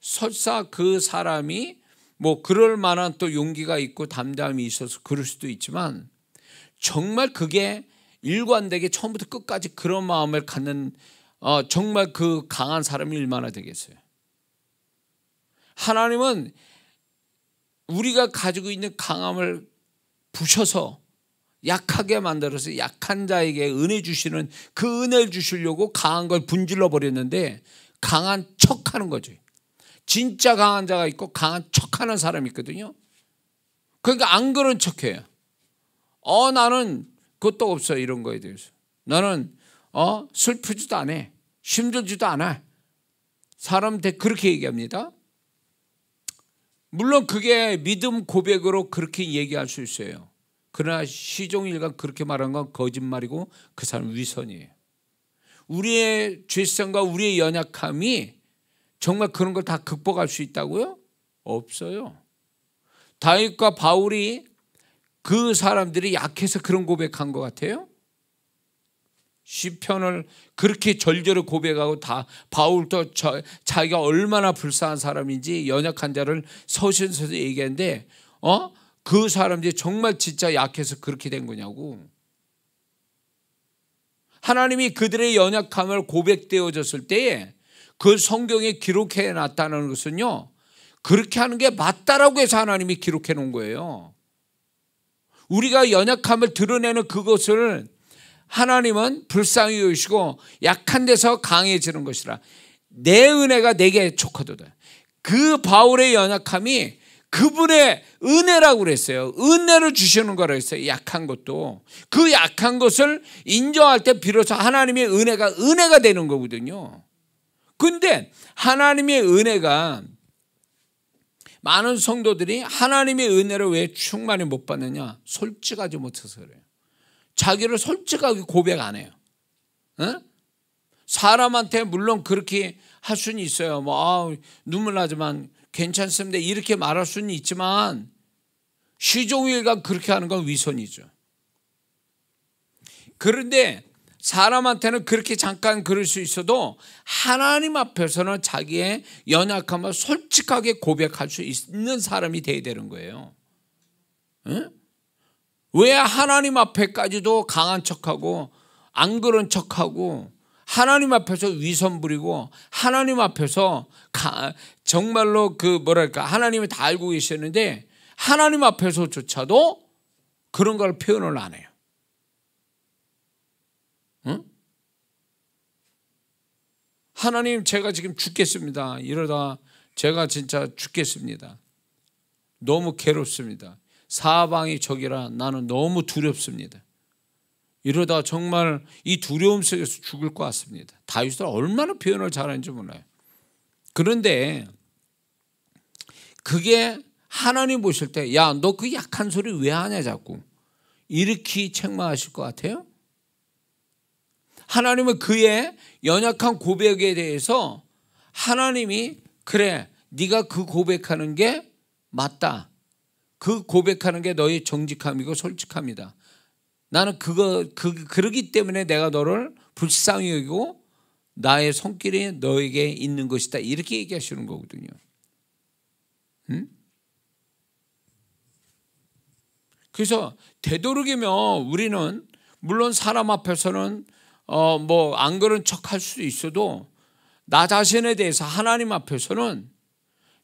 설사 그 사람이 뭐 그럴 만한 또 용기가 있고 담담이 있어서 그럴 수도 있지만, 정말 그게 일관되게 처음부터 끝까지 그런 마음을 갖는 정말 그 강한 사람이 얼마나 되겠어요. 하나님은 우리가 가지고 있는 강함을 부셔서 약하게 만들어서 약한 자에게 은혜 주시는, 그 은혜를 주시려고 강한 걸 분질러 버렸는데 강한 척하는 거죠. 진짜 강한 자가 있고 강한 척하는 사람이 있거든요. 그러니까 안 그런 척해요. 나는 그것도 없어, 이런 거에 대해서. 나는 슬프지도 않아, 힘들지도 않아. 사람한테 그렇게 얘기합니다. 물론 그게 믿음 고백으로 그렇게 얘기할 수 있어요. 그러나 시종일관 그렇게 말한 건 거짓말이고 그 사람 위선이에요. 우리의 죄성과 우리의 연약함이 정말 그런 걸 다 극복할 수 있다고요? 없어요. 다윗과 바울이 그 사람들이 약해서 그런 고백한 것 같아요? 시편을 그렇게 절절히 고백하고 바울도 자기가 얼마나 불쌍한 사람인지 연약한 자를 서신서에서 얘기했는데 그 사람들이 정말 진짜 약해서 그렇게 된 거냐고. 하나님이 그들의 연약함을 고백되어졌을 때에 그 성경에 기록해 놨다는 것은요, 그렇게 하는 게 맞다라고 해서 하나님이 기록해 놓은 거예요. 우리가 연약함을 드러내는 그것을 하나님은 불쌍히 여기시고 약한 데서 강해지는 것이라 내 은혜가 내게 족하도다. 그 바울의 연약함이 그분의 은혜라고 그랬어요. 은혜를 주시는 거라고 했어요. 약한 것도. 그 약한 것을 인정할 때 비로소 하나님의 은혜가 되는 거거든요. 근데 하나님의 은혜가, 많은 성도들이 하나님의 은혜를 왜 충만히 못 받느냐? 솔직하지 못해서 그래요. 자기를 솔직하게 고백 안 해요. 사람한테 물론 그렇게 할 수는 있어요. 눈물 나지만 괜찮습니다, 이렇게 말할 수는 있지만 시종일관 그렇게 하는 건 위선이죠. 그런데 사람한테는 그렇게 잠깐 그럴 수 있어도 하나님 앞에서는 자기의 연약함을 솔직하게 고백할 수 있는 사람이 돼야 되는 거예요. 왜 하나님 앞에까지도 강한 척하고 안 그런 척하고 하나님 앞에서 위선 부리고 하나님 앞에서 정말로 하나님이 다 알고 계시는데 하나님 앞에서조차도 그런 걸 표현을 안 해요. 하나님 제가 지금 죽겠습니다. 이러다 제가 진짜 죽겠습니다. 너무 괴롭습니다. 사방이 적이라 나는 너무 두렵습니다. 이러다 정말 이 두려움 속에서 죽을 것 같습니다. 다윗은 얼마나 표현을 잘하는지 몰라요. 그런데 그게 하나님 보실 때 야, 너 그 약한 소리 왜 하냐 자꾸 이렇게 책망하실 것 같아요? 하나님은 그의 연약한 고백에 대해서 하나님이 그래 네가 그 고백하는 게 맞다. 그 고백하는 게 너의 정직함이고 솔직함이다. 나는 그러기 때문에 내가 너를 불쌍히 여기고 나의 손길이 너에게 있는 것이다. 이렇게 얘기하시는 거거든요. 그래서 되도록이면 우리는 물론 사람 앞에서는 뭐 안 그런 척 할 수도 있어도 나 자신에 대해서 하나님 앞에서는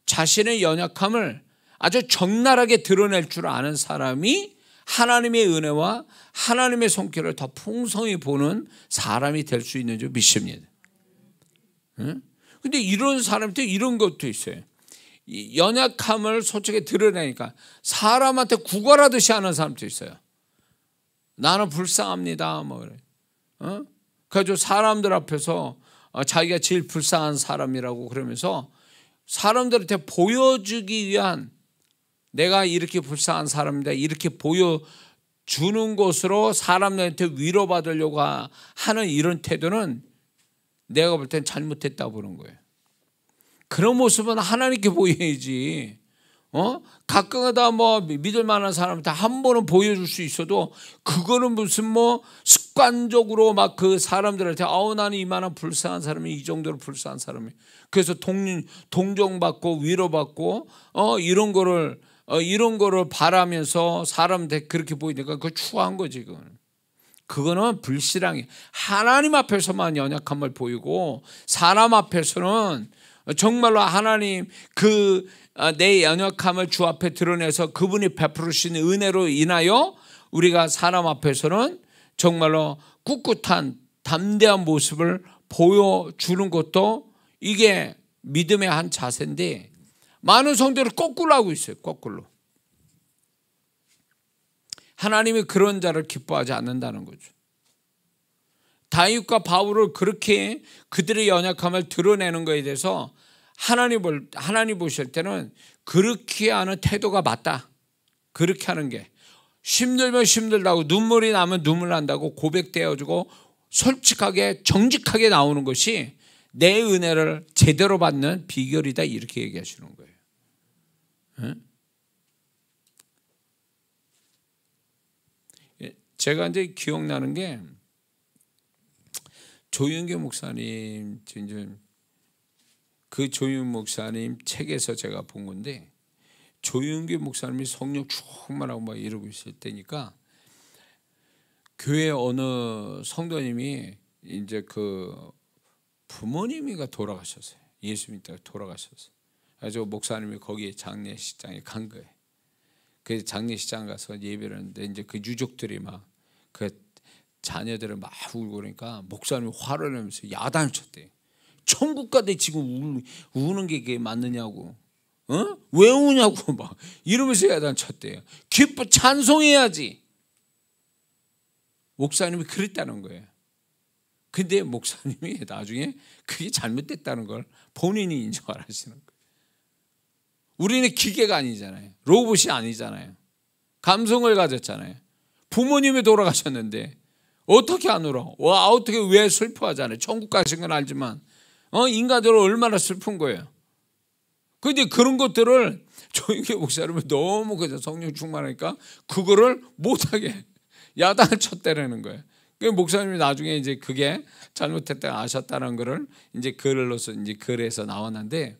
자신의 연약함을 아주 적나라하게 드러낼 줄 아는 사람이 하나님의 은혜와 하나님의 손길을 더 풍성히 보는 사람이 될 수 있는 줄 믿습니다. 그런데 이런 사람한테 이런 것도 있어요. 연약함을 솔직히 드러내니까 사람한테 구걸하듯이 하는 사람도 있어요. 나는 불쌍합니다. 뭐 그래. 그래서 사람들 앞에서 자기가 제일 불쌍한 사람이라고 그러면서 사람들한테 보여주기 위한 내가 이렇게 불쌍한 사람이다 이렇게 보여주는 것으로 사람들한테 위로받으려고 하는 이런 태도는 내가 볼 땐 잘못했다고 보는 거예요. 그런 모습은 하나님께 보여야지. 가끔가다 뭐 믿을 만한 사람한테 한 번은 보여줄 수 있어도 그거는 무슨 뭐 습관적으로 막 그 사람들한테 나는 이만한 불쌍한 사람이 이 정도로 불쌍한 사람이 그래서 동정받고 위로받고 이런 거를 바라면서 사람한테 그렇게 보이니까 그거 추한 거지. 그거는 불신앙이 하나님 앞에서만 연약함을 보이고 사람 앞에서는 정말로 하나님 내 연약함을 주 앞에 드러내서 그분이 베푸신 은혜로 인하여 우리가 사람 앞에서는 정말로 꿋꿋한 담대한 모습을 보여주는 것도 이게 믿음의 한 자세인데 많은 성도를 거꾸로 하고 있어요. 거꾸로. 하나님이 그런 자를 기뻐하지 않는다는 거죠. 다윗과 바울을 그렇게 그들의 연약함을 드러내는 것에 대해서 하나님 보실 때는 그렇게 하는 태도가 맞다. 그렇게 하는 게 힘들면 힘들다고 눈물이 나면 눈물 난다고 고백되어주고 솔직하게 정직하게 나오는 것이 내 은혜를 제대로 받는 비결이다 이렇게 얘기하시는 거예요. 제가 이제 기억나는 게 조윤규 목사님 그 조윤규 목사님 책에서 제가 본 건데 조윤규 목사님이 성령 충만하고 막 이러고 있을 때니까 교회 어느 성도님이 이제 그 부모님이가 돌아가셨어요. 예수 믿다가 돌아가셨어요. 그래서 목사님이 거기에 장례식장에 간 거예요. 그 장례식장 가서 예배를 했는데 이제 그 유족들이 막 그 자녀들을 막 울고 그러니까 목사님이 화를 내면서 야단을 쳤대요. 천국 가대 지금 우는 게 그게 맞느냐고, 왜 우냐고 막 이러면서 야단 쳤대요. 기뻐 찬송해야지. 목사님이 그랬다는 거예요. 근데 목사님이 나중에 그게 잘못됐다는 걸 본인이 인정하시는 거예요. 우리는 기계가 아니잖아요. 로봇이 아니잖아요. 감성을 가졌잖아요. 부모님이 돌아가셨는데 어떻게 안 울어? 어떻게 왜 슬퍼하잖아요. 천국 가신 건 알지만 인간들은 얼마나 슬픈 거예요. 그런데 그런 것들을 조용히 목사님은 너무 그저 성령 충만하니까 그거를 못하게 야단을 쳤다라는 거예요. 그 목사님이 나중에 이제 그게 잘못했다 아셨다는 거를 이제 글로서 이제 글에서 나왔는데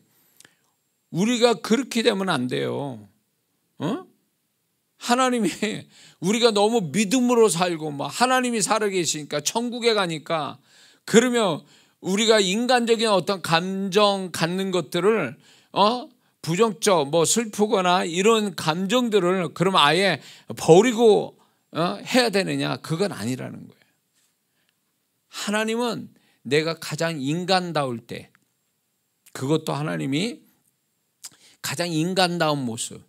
우리가 그렇게 되면 안 돼요. 하나님이 우리가 너무 믿음으로 살고 막 하나님이 살아계시니까 천국에 가니까 그러면 우리가 인간적인 어떤 감정 갖는 것들을 부정적 뭐 슬프거나 이런 감정들을 그럼 아예 버리고 해야 되느냐? 그건 아니라는 거예요. 하나님은 내가 가장 인간다울 때, 그것도 하나님이 가장 인간다운 모습,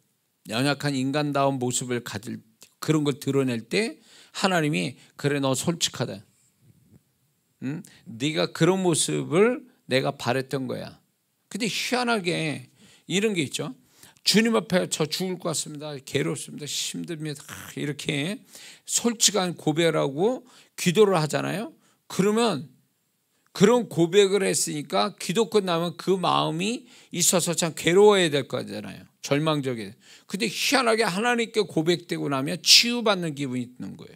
연약한 인간다운 모습을 가질, 그런 걸 드러낼 때 하나님이 그래 너 솔직하다, 응? 네가 그런 모습을 내가 바랬던 거야. 근데 희한하게 이런 게 있죠. 주님 앞에 저 죽을 것 같습니다, 괴롭습니다, 힘듭니다, 이렇게 솔직한 고백을 하고 기도를 하잖아요. 그러면 그런 고백을 했으니까 기도 끝나면 그 마음이 있어서 참 괴로워야 될 거잖아요. 절망적이에요. 근데 희한하게 하나님께 고백되고 나면 치유받는 기분이 있는 거예요.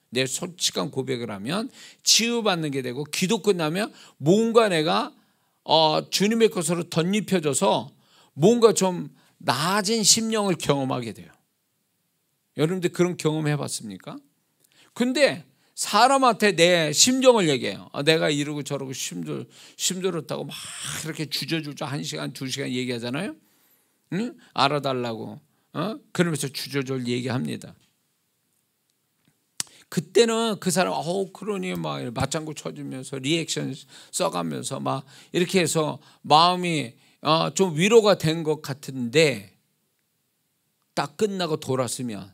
내 솔직한 고백을 하면 치유받는 게 되고, 기도 끝나면 뭔가 내가 주님의 것으로 덧입혀져서 뭔가 좀 나아진 심령을 경험하게 돼요. 여러분들 그런 경험 해봤습니까? 근데 사람한테 내 심정을 얘기해요. 내가 이러고 저러고 힘들었다고 막 이렇게 주저주저 1시간 2시간 얘기하잖아요. 응? 알아달라고 그러면서 주저주저 얘기합니다. 그때는 그 사람 그러니 막 맞장구 쳐주면서 리액션 써가면서 막 이렇게 해서 마음이 좀 위로가 된 것 같은데, 딱 끝나고 돌았으면,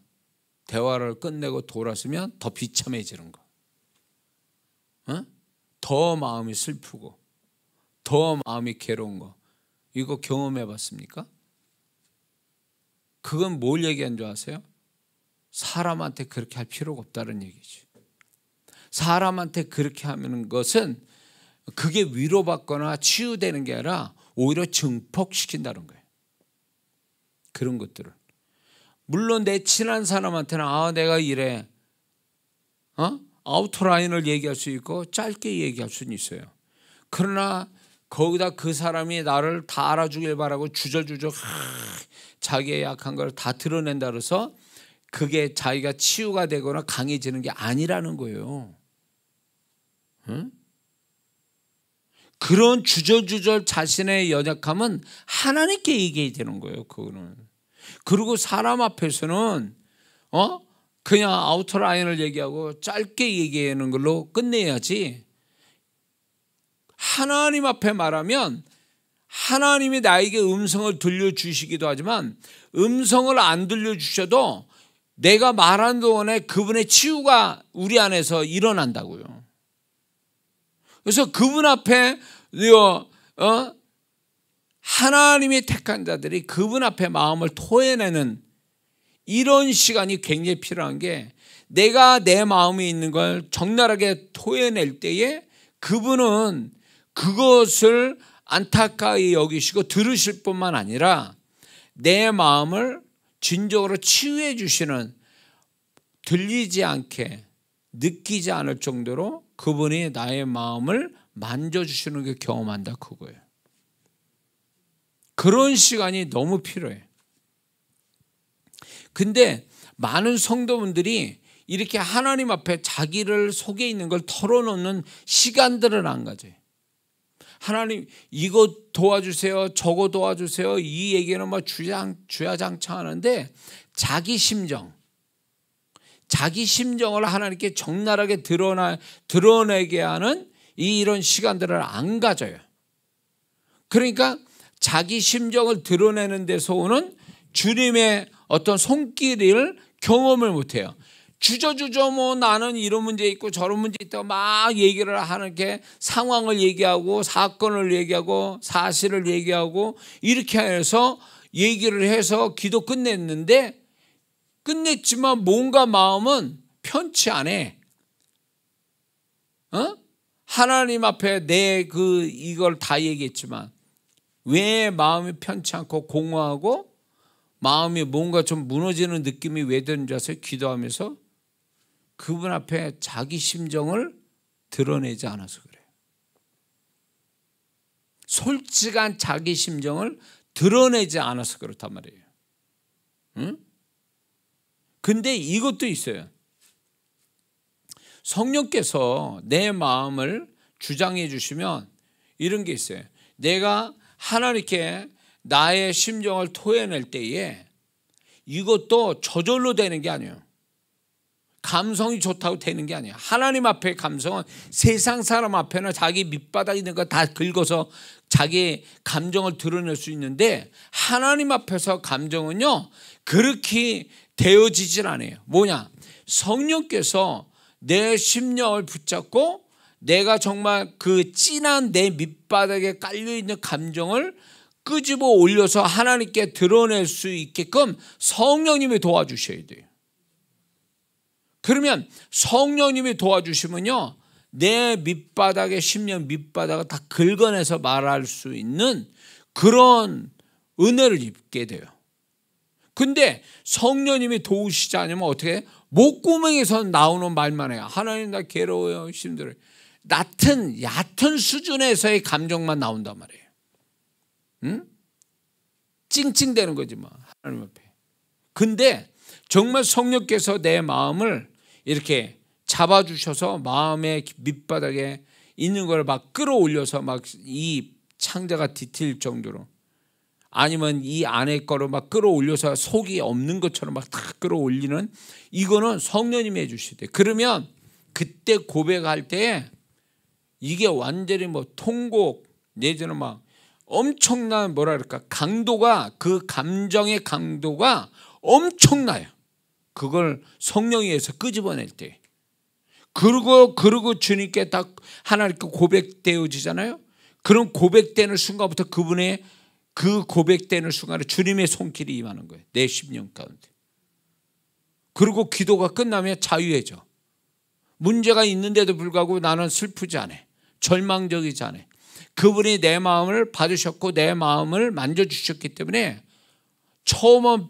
대화를 끝내고 돌았으면 더 비참해지는 거. 더 마음이 슬프고 더 마음이 괴로운 거. 이거 경험해 봤습니까? 그건 뭘 얘기한 줄 아세요? 사람한테 그렇게 할 필요가 없다는 얘기죠. 사람한테 그렇게 하는 것은 그게 위로받거나 치유되는 게 아니라 오히려 증폭시킨다는 거예요. 그런 것들을. 물론 내 친한 사람한테는 내가 이래 아우트라인을 얘기할 수 있고 짧게 얘기할 수는 있어요. 그러나 거기다 그 사람이 나를 다 알아주길 바라고 주저주저 자기의 약한 걸 다 드러낸다 그래서 그게 자기가 치유가 되거나 강해지는 게 아니라는 거예요. 응? 그런 주저주저 자신의 연약함은 하나님께 얘기해야 되는 거예요. 그거는. 그리고 사람 앞에서는 그냥 아우트라인을 얘기하고 짧게 얘기하는 걸로 끝내야지, 하나님 앞에 말하면 하나님이 나에게 음성을 들려주시기도 하지만 음성을 안 들려주셔도 내가 말하는 동안에 그분의 치유가 우리 안에서 일어난다고요. 그래서 그분 앞에 하나님이 택한 자들이 그분 앞에 마음을 토해내는 이런 시간이 굉장히 필요한 게, 내가 내 마음에 있는 걸 적나라하게 토해낼 때에 그분은 그것을 안타까이 여기시고 들으실 뿐만 아니라 내 마음을 진정으로 치유해 주시는, 들리지 않게 느끼지 않을 정도로 그분이 나의 마음을 만져주시는 게 경험한다, 그거예요. 그런 시간이 너무 필요해. 근데 많은 성도분들이 이렇게 하나님 앞에 자기를 속에 있는 걸 털어놓는 시간들을 안 가져요. 하나님 이거 도와주세요, 저거 도와주세요, 이 얘기는 뭐 주야장창 하는데 자기 심정을 하나님께 적나라하게 드러내게 하는 이런 시간들을 안 가져요. 그러니까 자기 심정을 드러내는 데서 오는 주님의 어떤 손길을 경험을 못해요. 주저주저 뭐 나는 이런 문제 있고 저런 문제 있다고 막 얘기를 하는 게, 상황을 얘기하고 사건을 얘기하고 사실을 얘기하고 이렇게 해서 얘기를 해서 기도 끝냈지만 뭔가 마음은 편치 않아. 하나님 앞에 이걸 다 얘기했지만 왜 마음이 편치 않고 공허하고 마음이 뭔가 좀 무너지는 느낌이 왜 드는지 아세요? 기도하면서 그분 앞에 자기 심정을 드러내지 않아서 그래요. 솔직한 자기 심정을 드러내지 않아서 그렇단 말이에요. 응? 근데 이것도 있어요. 성령께서 내 마음을 주장해 주시면 이런 게 있어요. 내가 하나님께 나의 심정을 토해낼 때에 이것도 저절로 되는 게 아니에요. 감성이 좋다고 되는 게 아니야. 하나님 앞에 감성은 세상 사람 앞에는 자기 밑바닥 있는 거 다 긁어서 자기 감정을 드러낼 수 있는데, 하나님 앞에서 감정은요 그렇게 되어지질 않아요. 뭐냐? 성령께서 내 심령을 붙잡고 내가 정말 그 진한 내 밑바닥에 깔려있는 감정을 끄집어 올려서 하나님께 드러낼 수 있게끔 성령님이 도와주셔야 돼요. 그러면 성령님이 도와주시면요 내 밑바닥에, 심령 밑바닥을 다 긁어내서 말할 수 있는 그런 은혜를 입게 돼요. 근데 성령님이 도우시지 않으면 어떻게 해? 목구멍에서 나오는 말만 해요. 하나님 나 괴로워요, 힘들어요. 얕은 수준에서의 감정만 나온단 말이에요. 응? 찡찡대는 거지 뭐, 하나님 앞에. 근데 정말 성령께서 내 마음을 이렇게 잡아주셔서 마음의 밑바닥에 있는 걸 막 끌어올려서 막 이 창자가 뒤틀릴 정도로, 아니면 이 안에 거로 막 끌어올려서 속이 없는 것처럼 막 다 끌어올리는, 이거는 성령님이 해주시대. 그러면 그때 고백할 때 이게 완전히 뭐 통곡 내지는 막 엄청난 뭐라 그럴까, 강도가, 그 감정의 강도가 엄청나요. 그걸 성령에 의해서 끄집어낼 때. 그리고 주님께 딱 하나님께 고백되어지잖아요. 그런 고백되는 순간부터 그분의 그 고백되는 순간에 주님의 손길이 임하는 거예요. 내 심령 가운데. 그리고 기도가 끝나면 자유해져. 문제가 있는데도 불구하고 나는 슬프지 않아. 절망적이지 않아. 그분이 내 마음을 받으셨고 내 마음을 만져주셨기 때문에 처음은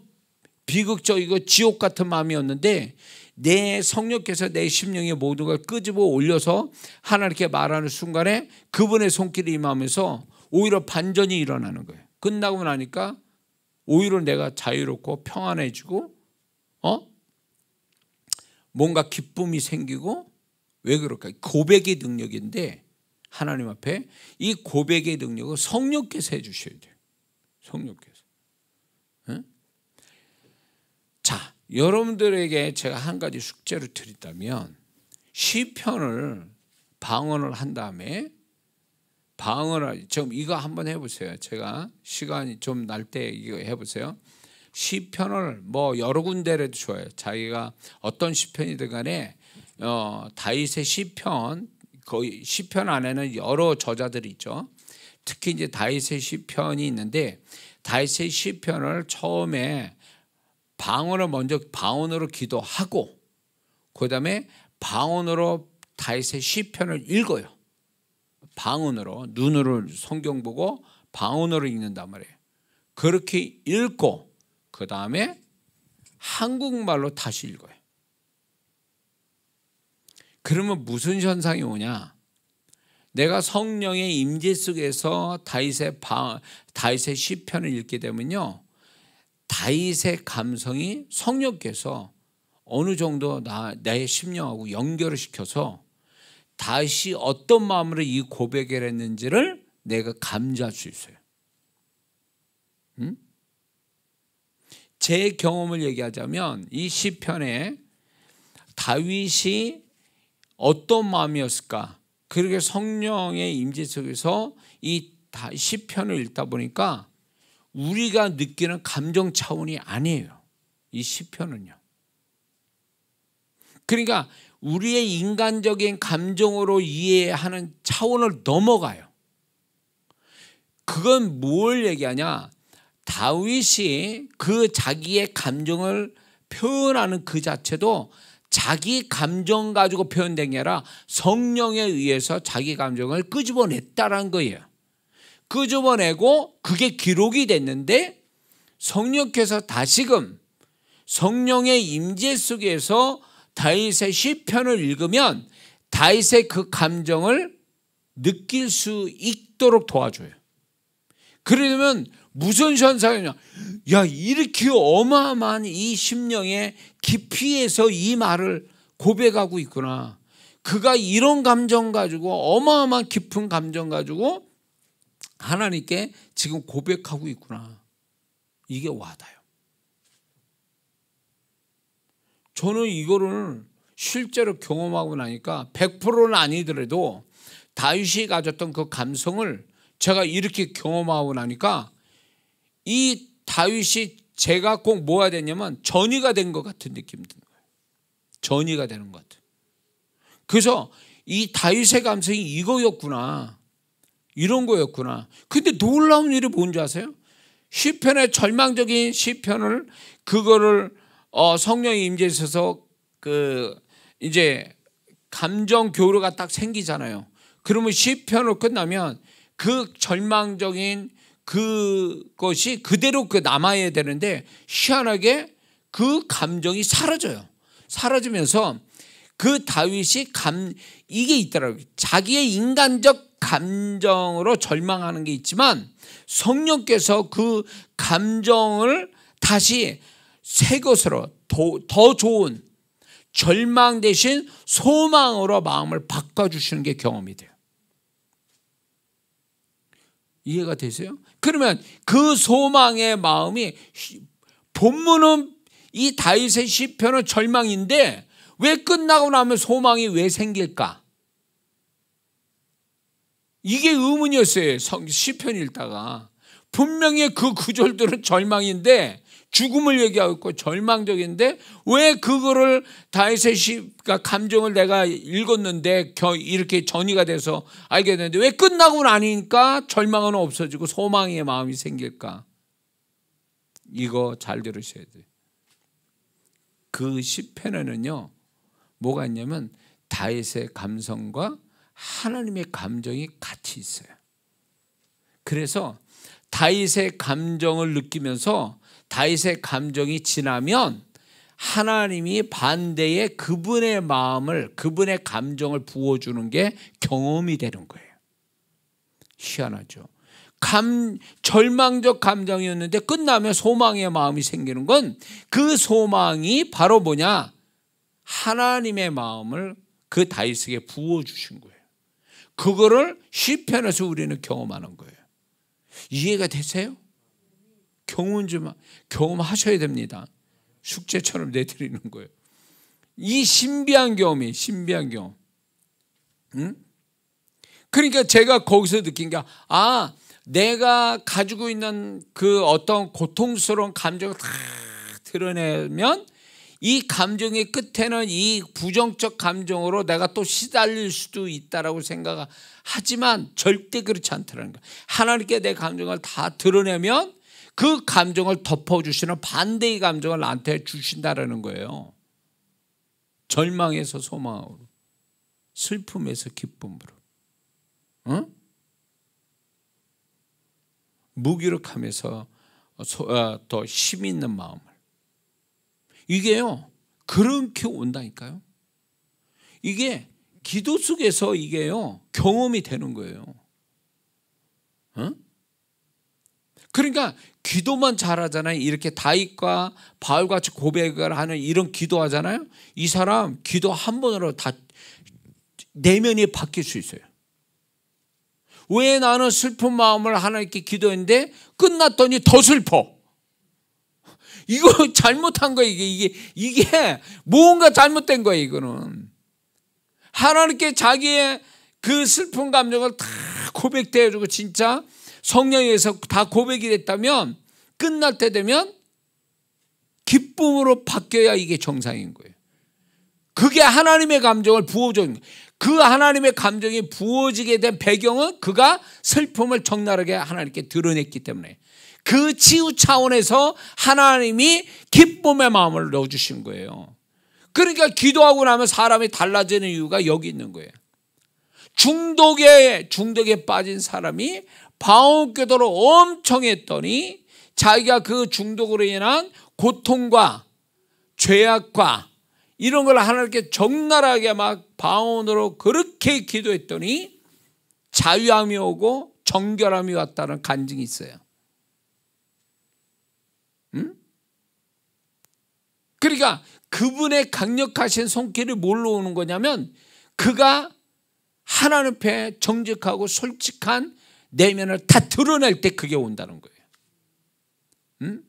비극적이고 지옥 같은 마음이었는데, 내 성령께서 내 심령의 모든 걸 끄집어 올려서 하나님께 말하는 순간에 그분의 손길이 임하면서 오히려 반전이 일어나는 거예요. 끝나고 나니까 오히려 내가 자유롭고 평안해지고 뭔가 기쁨이 생기고. 왜 그럴까? 고백의 능력인데, 하나님 앞에 이 고백의 능력을 성령께서 해주셔야 돼요. 성령께서. 응? 자, 여러분들에게 제가 한 가지 숙제를 드린다면, 시편을 방언을 한 다음에 좀 이거 한번 해보세요. 제가 시간이 좀 날 때 이거 해보세요. 시편을 뭐 여러 군데라도 좋아요. 자기가 어떤 시편이든 간에 다윗의 시편, 거의 시편 안에는 여러 저자들이 있죠. 특히 이제 다윗의 시편이 있는데, 다윗의 시편을 처음에 방언을 먼저 방언으로 기도하고 그다음에 방언으로 다윗의 시편을 읽어요. 방언으로, 눈으로 성경 보고 방언으로 읽는단 말이에요. 그렇게 읽고 그 다음에 한국말로 다시 읽어요. 그러면 무슨 현상이 오냐? 내가 성령의 임재 속에서 다윗의 시편을 읽게 되면요, 다윗의 감성이 성령께서 어느 정도 나의 심령하고 연결을 시켜서 다윗이 어떤 마음으로 이 고백을 했는지를 내가 감지할 수 있어요. 제 경험을 얘기하자면, 이 시편에 다윗이 어떤 마음이었을까? 그렇게 성령의 임재 속에서 이 시편을 읽다 보니까 우리가 느끼는 감정 차원이 아니에요. 이 시편은요. 그러니까 우리의 인간적인 감정으로 이해하는 차원을 넘어가요. 그건 뭘 얘기하냐? 다윗이 그 자기의 감정을 표현하는 그 자체도 자기 감정 가지고 표현된 게 아니라 성령에 의해서 자기 감정을 끄집어냈다라는 거예요. 끄집어내고 그게 기록이 됐는데, 성령께서 다시금 성령의 임재 속에서 다윗의 시편을 읽으면 다윗의 그 감정을 느낄 수 있도록 도와줘요. 그러면 무슨 현상이냐? 야, 이렇게 어마어마한 이 심령의 깊이에서 이 말을 고백하고 있구나. 그가 이런 감정 가지고, 어마어마한 깊은 감정 가지고 하나님께 지금 고백하고 있구나. 이게 와닿아요. 저는 이거를 실제로 경험하고 나니까 100%는 아니더라도 다윗이 가졌던 그 감성을 제가 이렇게 경험하고 나니까 이 다윗이 제가 꼭 뭐가 됐냐면 전이가 된 것 같은 느낌이 드는 거예요. 전이가 되는 것 같아요. 그래서 이 다윗의 감성이 이거였구나, 이런 거였구나. 근데 놀라운 일이 뭔지 아세요? 시편의 절망적인 시편을 그거를 성령이 임재하셔서 그 이제 감정 교류가 딱 생기잖아요. 그러면 시편을 끝나면 그 절망적인 그것이 그대로 남아야 되는데 희한하게 그 감정이 사라져요. 사라지면서 그 다윗이 이게 있더라고요. 자기의 인간적 감정으로 절망하는 게 있지만 성령께서 그 감정을 다시 새 것으로 더 좋은 절망 대신 소망으로 마음을 바꿔주시는 게 경험이 돼요. 이해가 되세요? 그러면 그 소망의 마음이, 본문은 이 다윗의 시편은 절망인데 왜 끝나고 나면 소망이 왜 생길까? 이게 의문이었어요. 시편 읽다가 분명히 그 구절들은 절망인데, 죽음을 얘기하고 있고 절망적인데 왜 그거를 다윗의 감정을 내가 읽었는데 이렇게 전이가 돼서 알게 되는데 왜 끝나고 나니까 절망은 없어지고 소망의 마음이 생길까? 이거 잘 들으셔야 돼요. 그 시편에는요 뭐가 있냐면 다윗의 감성과 하나님의 감정이 같이 있어요. 그래서 다윗의 감정을 느끼면서 다윗의 감정이 지나면 하나님이 반대의 그분의 마음을, 그분의 감정을 부어주는 게 경험이 되는 거예요. 희한하죠. 절망적 감정이었는데 끝나면 소망의 마음이 생기는 건 그 소망이 바로 뭐냐? 하나님의 마음을 그 다윗에게 부어주신 거예요. 그거를 시편에서 우리는 경험하는 거예요. 이해가 되세요? 경험하셔야 됩니다. 숙제처럼 내드리는 거예요. 이 신비한 경험이 신비한 경험. 그러니까 제가 거기서 느낀 게, 내가 가지고 있는 그 어떤 고통스러운 감정을 다 드러내면 이 감정의 끝에는 이 부정적 감정으로 내가 또 시달릴 수도 있다라고 생각하지만 절대 그렇지 않다는 거예요. 하나님께 내 감정을 다 드러내면 그 감정을 덮어주시는 반대의 감정을 나한테 주신다라는 거예요. 절망에서 소망으로, 슬픔에서 기쁨으로, 무기력함에서 더 힘 있는 마음을. 이게요 그렇게 온다니까요. 이게 기도 속에서 이게요 경험이 되는 거예요. 그러니까 기도만 잘하잖아요. 이렇게 다윗과 바울같이 고백을 하는 이런 기도하잖아요. 이 사람 기도 한 번으로 다 내면이 바뀔 수 있어요. 왜 나는 슬픈 마음을 하나님께 기도했는데 끝났더니 더 슬퍼? 이거 잘못한 거예요. 이게 뭔가 잘못된 거예요. 이거는 하나님께 자기의 그 슬픈 감정을 다 고백되어주고 진짜 성령에서 다 고백이 됐다면 끝날 때 되면 기쁨으로 바뀌어야 이게 정상인 거예요. 그게 하나님의 감정을 부어주는 거예요. 그 하나님의 감정이 부어지게 된 배경은 그가 슬픔을 적나라하게 하나님께 드러냈기 때문에 그 치유 차원에서 하나님이 기쁨의 마음을 넣어주신 거예요. 그러니까 기도하고 나면 사람이 달라지는 이유가 여기 있는 거예요. 중독에 빠진 사람이 방언기도를 엄청 했더니 자기가 그 중독으로 인한 고통과 죄악과 이런 걸 하나님께 적나라하게 막 방언으로 그렇게 기도했더니 자유함이 오고 정결함이 왔다는 간증이 있어요. 그러니까 그분의 강력하신 손길이 뭘로 오는 거냐면 그가 하나님 앞에 정직하고 솔직한 내면을 다 드러낼 때 그게 온다는 거예요.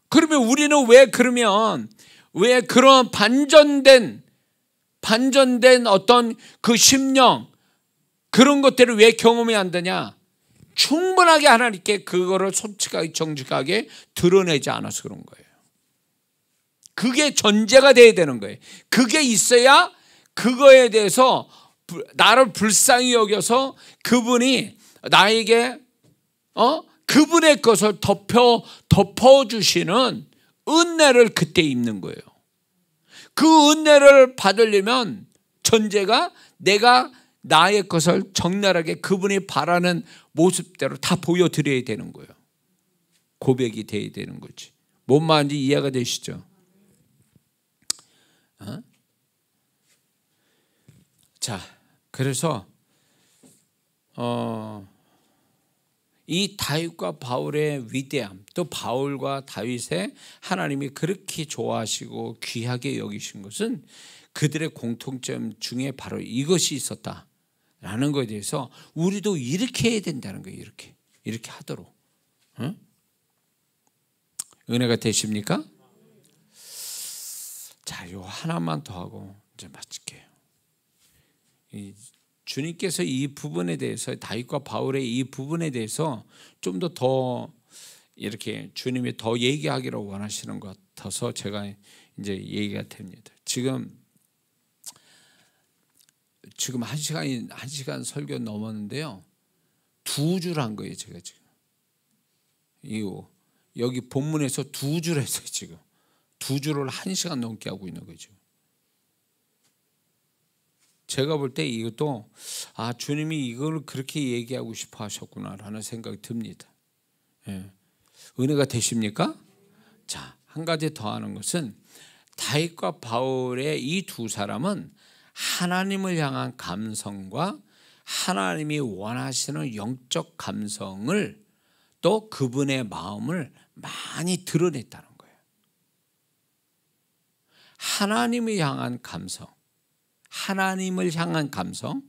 그러면 우리는 왜 그러면 왜 그런 반전된 어떤 그 심령, 그런 것들을 왜 경험이 안 되냐? 충분하게 하나님께 그거를 솔직하게 정직하게 드러내지 않아서 그런 거예요. 그게 전제가 돼야 되는 거예요. 그게 있어야 그거에 대해서 나를 불쌍히 여겨서 그분이 나에게 그분의 것을 덮어주시는 은혜를 그때 입는 거예요. 그 은혜를 받으려면 전제가 내가 나의 것을 적나라하게 그분이 바라는 모습대로 다 보여드려야 되는 거예요. 고백이 돼야 되는 거지. 뭔 말인지 이해가 되시죠? 자, 그래서 이 다윗과 바울의 위대함, 또 바울과 다윗의 하나님이 그렇게 좋아하시고 귀하게 여기신 것은 그들의 공통점 중에 바로 이것이 있었다라는 것에 대해서 우리도 이렇게 해야 된다는 거예요. 이렇게 하도록. 응? 은혜가 되십니까? 자, 요 하나만 더 하고 이제 마칠게요. 주님께서 이 부분에 대해서, 다윗과 바울의 이 부분에 대해서 좀 더 이렇게 주님이 더 얘기하기를 원하시는 것 같아서 제가 이제 얘기가 됩니다. 지금 1시간 설교 넘었는데요. 2줄 한 거예요, 제가 지금. 여기 본문에서 2줄 했어요, 지금. 2줄을 1시간 넘게 하고 있는 거죠. 제가 볼 때 이것도 주님이 이걸 그렇게 얘기하고 싶어 하셨구나라는 생각이 듭니다. 예. 은혜가 되십니까? 자, 한 가지 더 하는 것은 다윗과 바울의 이 두 사람은 하나님을 향한 감성과 하나님이 원하시는 영적 감성을 또 그분의 마음을 많이 드러냈다는 거예요. 하나님을 향한 감성, 하나님을 향한 감성,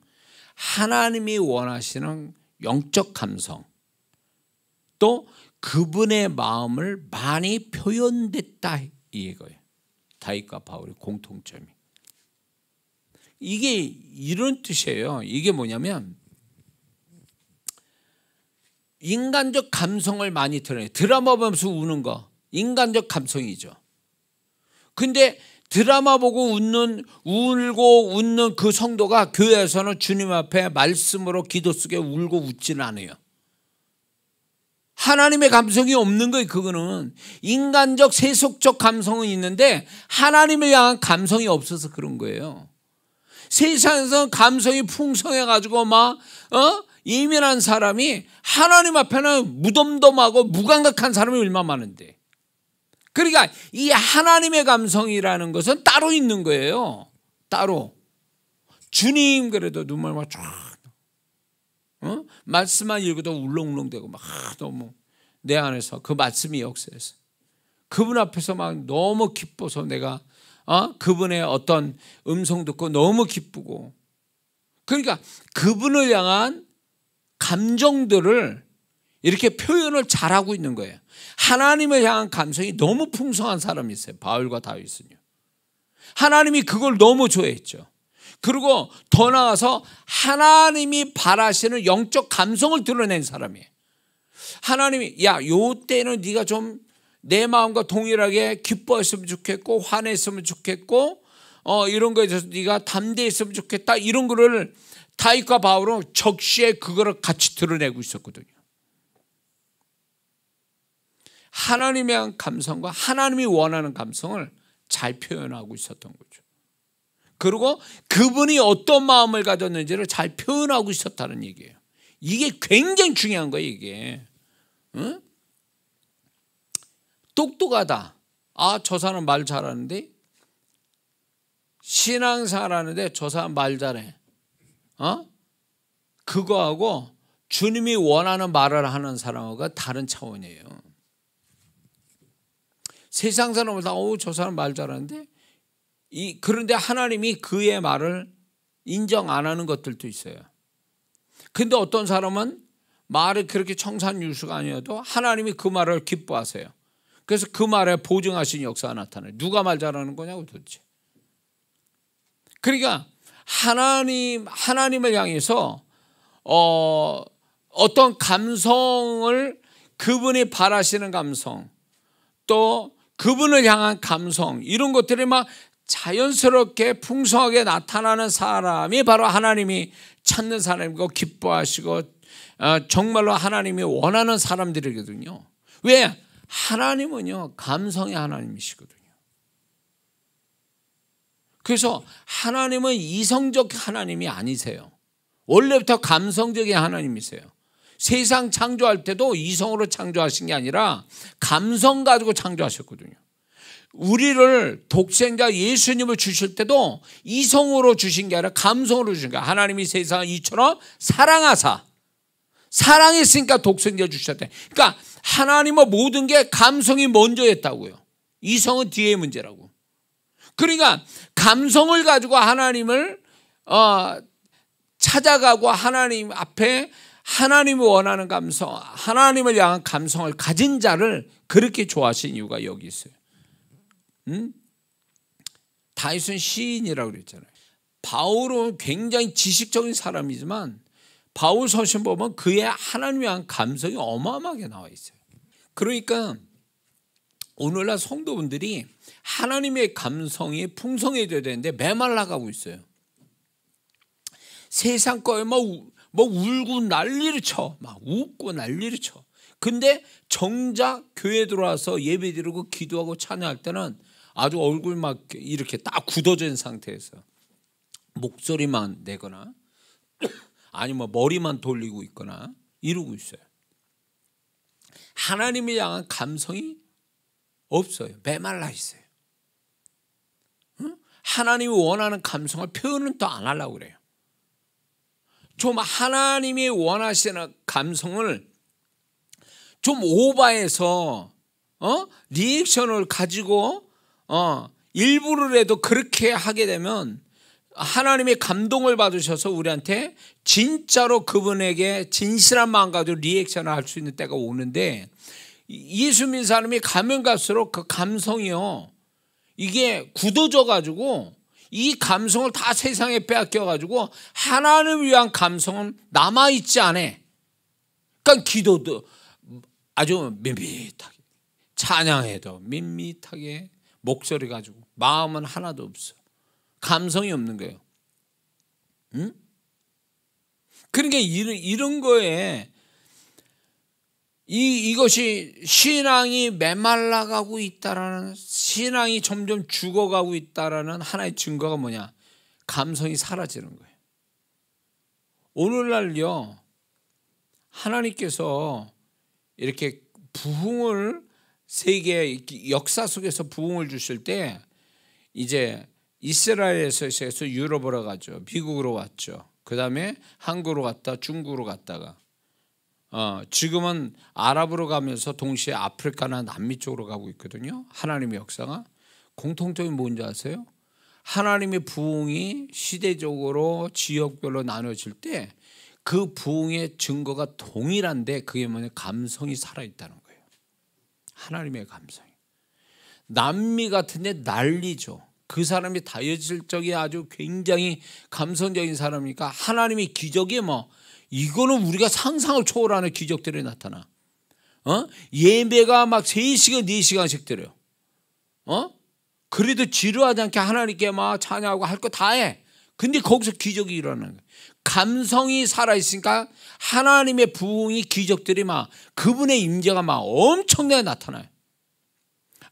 하나님이 원하시는 영적 감성, 또 그분의 마음을 많이 표현됐다 이거예요. 다윗과 바울의 공통점이. 이게 이런 뜻이에요. 이게 뭐냐면 인간적 감성을 많이 드러내요. 드라마 보면서 우는 거 인간적 감성이죠. 근데 드라마 보고 울고 웃는 그 성도가 교회에서는 주님 앞에 말씀으로 기도 속에 울고 웃지는 않아요. 하나님의 감성이 없는 거예요. 그거는 인간적 세속적 감성은 있는데 하나님을 향한 감성이 없어서 그런 거예요. 세상에서 감성이 풍성해가지고 예민한 사람이 하나님 앞에는 무덤덤하고 무감각한 사람이 얼마나 많은데. 그러니까 이 하나님의 감성이라는 것은 따로 있는 거예요. 따로. 주님 그래도 눈물만 쫙 말씀만 읽어도 울렁울렁대고 막 너무 내 안에서 그 말씀이 역사해서 그분 앞에서 막 너무 기뻐서 내가 그분의 어떤 음성 듣고 너무 기쁘고, 그러니까 그분을 향한 감정들을 이렇게 표현을 잘하고 있는 거예요. 하나님을 향한 감성이 너무 풍성한 사람이 있어요. 바울과 다윗은요. 하나님이 그걸 너무 좋아했죠. 그리고 더 나아가서 하나님이 바라시는 영적 감성을 드러낸 사람이에요. 하나님이 요 때는 네가 좀 내 마음과 동일하게 기뻐했으면 좋겠고 화냈으면 좋겠고 이런 거에 대해서 네가 담대했으면 좋겠다, 이런 거를 다윗과 바울은 적시에 그거를 같이 드러내고 있었거든요. 하나님의 향한 감성과 하나님이 원하는 감성을 잘 표현하고 있었던 거죠. 그리고 그분이 어떤 마음을 가졌는지를 잘 표현하고 있었다는 얘기예요. 이게 굉장히 중요한 거예요. 이게 똑똑하다. 저 사람 말 잘하는데, 신앙생활 하는데 저 사람 말 잘해. 그거하고 주님이 원하는 말을 하는 사람하고 다른 차원이에요. 세상 사람은 다 저 사람 말 잘하는데, 그런데 하나님이 그의 말을 인정 안 하는 것들도 있어요. 근데 어떤 사람은 말이 그렇게 청산유수가 아니어도 하나님이 그 말을 기뻐하세요. 그래서 그 말에 보증하신 역사가 나타나요. 누가 말 잘하는 거냐고 도대체. 그러니까 하나님을 향해서 어떤 감성을, 그분이 바라시는 감성, 또 그분을 향한 감성, 이런 것들이 막 자연스럽게 풍성하게 나타나는 사람이 바로 하나님이 찾는 사람이고 기뻐하시고 정말로 하나님이 원하는 사람들이거든요. 왜? 하나님은요, 감성의 하나님이시거든요. 그래서 하나님은 이성적 하나님이 아니세요. 원래부터 감성적인 하나님이세요. 세상 창조할 때도 이성으로 창조하신 게 아니라 감성 가지고 창조하셨거든요. 우리를 독생자 예수님을 주실 때도 이성으로 주신 게 아니라 감성으로 주신 거예요. 하나님이 세상을 이처럼 사랑하사, 사랑했으니까 독생자 주셨대. 그러니까 하나님은 모든 게 감성이 먼저였다고요. 이성은 뒤의 문제라고. 그러니까 감성을 가지고 하나님을 찾아가고 하나님 앞에 하나님이 원하는 감성, 하나님을 향한 감성을 가진 자를 그렇게 좋아하신 이유가 여기 있어요. 다윗은 시인이라고 그랬잖아요. 바울은 굉장히 지식적인 사람이지만 바울 서신 보면 그의 하나님에 대한 감성이 어마어마하게 나와 있어요. 그러니까 오늘날 성도분들이 하나님의 감성이 풍성해져야 되는데 메말라가고 있어요. 세상 거에 뭐 울고 난리를 쳐, 막 웃고 난리를 쳐. 근데 정작 교회 들어와서 예배 드리고 기도하고 찬양할 때는 아주 얼굴 막 이렇게 딱 굳어진 상태에서 목소리만 내거나 아니면 머리만 돌리고 있거나 이러고 있어요. 하나님에 향한 감성이 없어요. 메말라 있어요. 하나님이 원하는 감성을 표현은 또 안 하려고 그래요. 좀 하나님이 원하시는 감성을 좀 오버해서 리액션을 가지고 일부러라도 그렇게 하게 되면 하나님의 감동을 받으셔서 우리한테 진짜로 그분에게 진실한 마음 가지고 리액션을 할 수 있는 때가 오는데, 예수 믿는 사람이 가면 갈수록 그 감성이요, 이게 굳어져 가지고 이 감성을 다 세상에 빼앗겨 가지고 하나님을 위한 감성은 남아있지 않아. 그러니까 기도도 아주 밋밋하게, 찬양해도 밋밋하게 목소리 가지고 마음은 하나도 없어. 감성이 없는 거예요. 그러니까 이런 거에 이것이 신앙이 메말라가고 있다라는, 신앙이 점점 죽어가고 있다라는 하나의 증거가 뭐냐? 감성이 사라지는 거예요. 오늘날요, 하나님께서 이렇게 부흥을, 세계 역사 속에서 부흥을 주실 때 이제 이스라엘에서 유럽으로 가죠. 미국으로 왔죠. 그 다음에 한국으로 갔다 중국으로 갔다가 지금은 아랍으로 가면서 동시에 아프리카나 남미 쪽으로 가고 있거든요. 하나님의 역사가 공통점이 뭔지 아세요? 하나님의 부흥이 시대적으로 지역별로 나눠질 때 그 부흥의 증거가 동일한데 그게 뭐냐? 감성이 살아있다는 거예요. 하나님의 감성이. 남미 같은 데 난리죠. 그 사람이 다혈질적이 아주 굉장히 감성적인 사람이니까 하나님의 기적이 이거는 우리가 상상을 초월하는 기적들이 나타나. 예배가 막 3시간 4시간씩 드려요. 그래도 지루하지 않게 하나님께 막 찬양하고 할 거 다 해. 근데 거기서 기적이 일어나는 거예요. 감성이 살아있으니까 하나님의 부흥이, 기적들이 그분의 임재가 엄청나게 나타나요.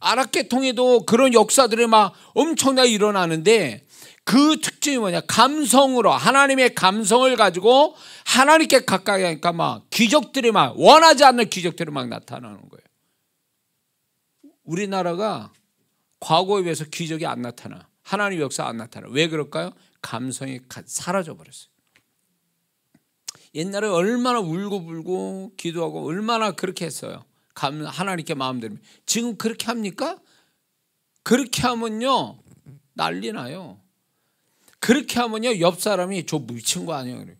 아랍계통에도 그런 역사들이 엄청나게 일어나는데 그 특징이 뭐냐? 감성으로, 하나님의 감성을 가지고 하나님께 가까이 하니까 기적들이 원하지 않는 기적들이 나타나는 거예요. 우리나라가 과거에 비해서 기적이 안 나타나. 하나님의 역사 안 나타나. 왜 그럴까요? 감성이 사라져 버렸어요. 옛날에 얼마나 울고불고 기도하고 얼마나 그렇게 했어요. 하나님께 마음 들면. 지금 그렇게 합니까? 그렇게 하면요 난리 나요. 그렇게 하면요 옆 사람이 저 미친 거 아니에요. 그래.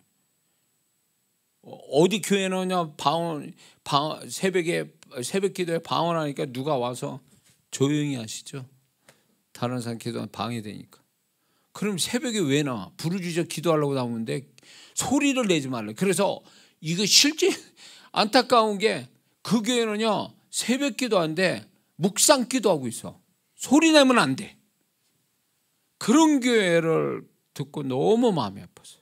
어디 교회는 새벽에 새벽 기도에 방언하니까 누가 와서 조용히 하시죠. 다른 사람 기도하면 방해되니까. 그럼 새벽에 왜 나와? 부르짖어 기도하려고 나오는데 소리를 내지 말라. 그래서 이거 실제 안타까운 게 그 교회는요 새벽 기도하는데 묵상 기도하고 있어. 소리 내면 안 돼. 그런 교회를 듣고 너무 마음이 아팠어요.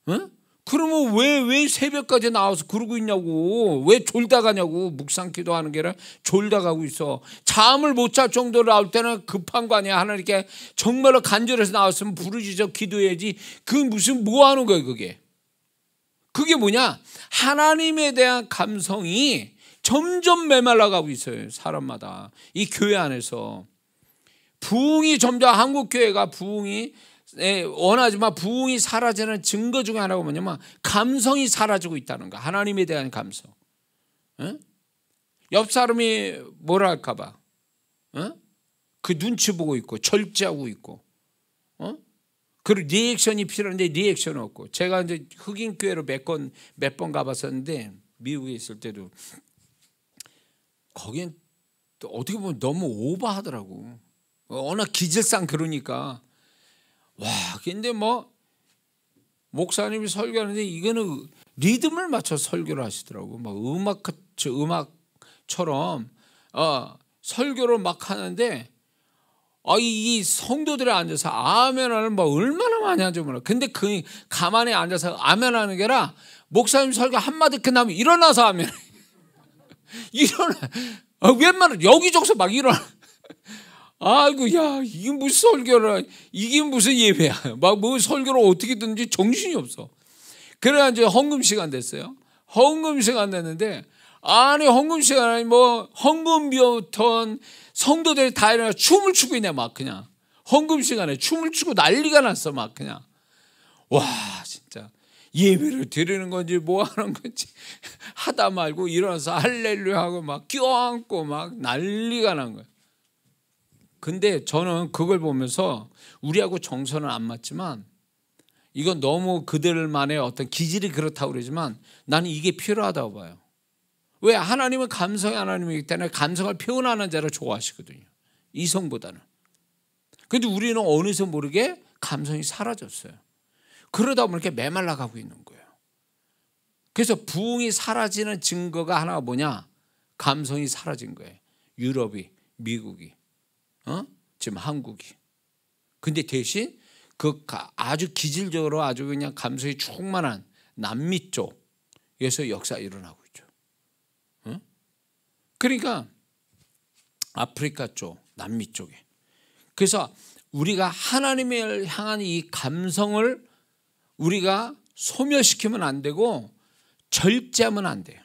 응? 그러면 왜 새벽까지 나와서 그러고 있냐고. 왜 졸다 가냐고. 묵상 기도하는 게 아니라 졸다 가고 있어. 잠을 못 잘 정도로 나올 때는 급한 거 아니야. 하나님께 정말로 간절해서 나왔으면 부르짖어 기도해야지. 그 무슨 뭐 하는 거예요 그게. 그게 뭐냐. 하나님에 대한 감성이 점점 메말라 가고 있어요. 사람마다. 이 교회 안에서. 부흥이 점점 한국교회가 부흥이 원하지만 부흥이 사라지는 증거 중에 하나가 뭐냐면 감성이 사라지고 있다는 거야. 하나님에 대한 감성. 응? 옆 사람이 뭐라 할까 봐. 응? 그 눈치 보고 있고 절제하고 있고. 그리고 리액션이 필요한데 리액션은 없고. 제가 이제 흑인 교회로 몇 번 가봤었는데 미국에 있을 때도 거긴 또 어떻게 보면 너무 오버하더라고. 워낙 기질상 그러니까. 와, 근데 뭐 목사님이 설교하는데 이거는 리듬을 맞춰서 설교를 하시더라고. 막 음악처럼 설교를 막 하는데 이 성도들이 앉아서 아멘을 뭐 얼마나 많이 하죠 몰라. 근데 그 가만히 앉아서 아멘하는 게 아니라 목사님 설교 한마디 끝나면 일어나서 아멘. 일어나. 웬만하면 여기저기서 막 일어나. 아이고 야 이게 무슨 설교를 이게 무슨 예배야. 막 뭐 설교를 어떻게든지 정신이 없어. 그래야 이제 헌금 시간 됐어요. 헌금 시간 됐는데 아니 헌금 시간에 뭐 헌금비부터 성도들이 다 일어나 춤을 추고 있네. 막 그냥 헌금 시간에 춤을 추고 난리가 났어. 막 그냥 와 진짜 예배를 드리는 건지 뭐 하는 건지 하다 말고 일어나서 할렐루야 하고 막 껴안고 막 난리가 난 거예요. 근데 저는 그걸 보면서 우리하고 정서는 안 맞지만 이건 너무 그들만의 어떤 기질이 그렇다고 그러지만 나는 이게 필요하다고 봐요. 왜? 하나님은 감성의 하나님이기 때문에 감성을 표현하는 자를 좋아하시거든요. 이성보다는. 그런데 우리는 어느새 모르게 감성이 사라졌어요. 그러다 보니까 메말라 가고 있는 거예요. 그래서 부흥이 사라지는 증거가 하나가 뭐냐? 감성이 사라진 거예요. 유럽이, 미국이. 지금 한국이. 근데 대신 그 아주 기질적으로 아주 그냥 감성이 충만한 남미 쪽에서 역사가 일어나고 있죠. 그러니까 아프리카 쪽, 남미 쪽에. 그래서 우리가 하나님을 향한 이 감성을 우리가 소멸시키면 안 되고 절제하면 안 돼요.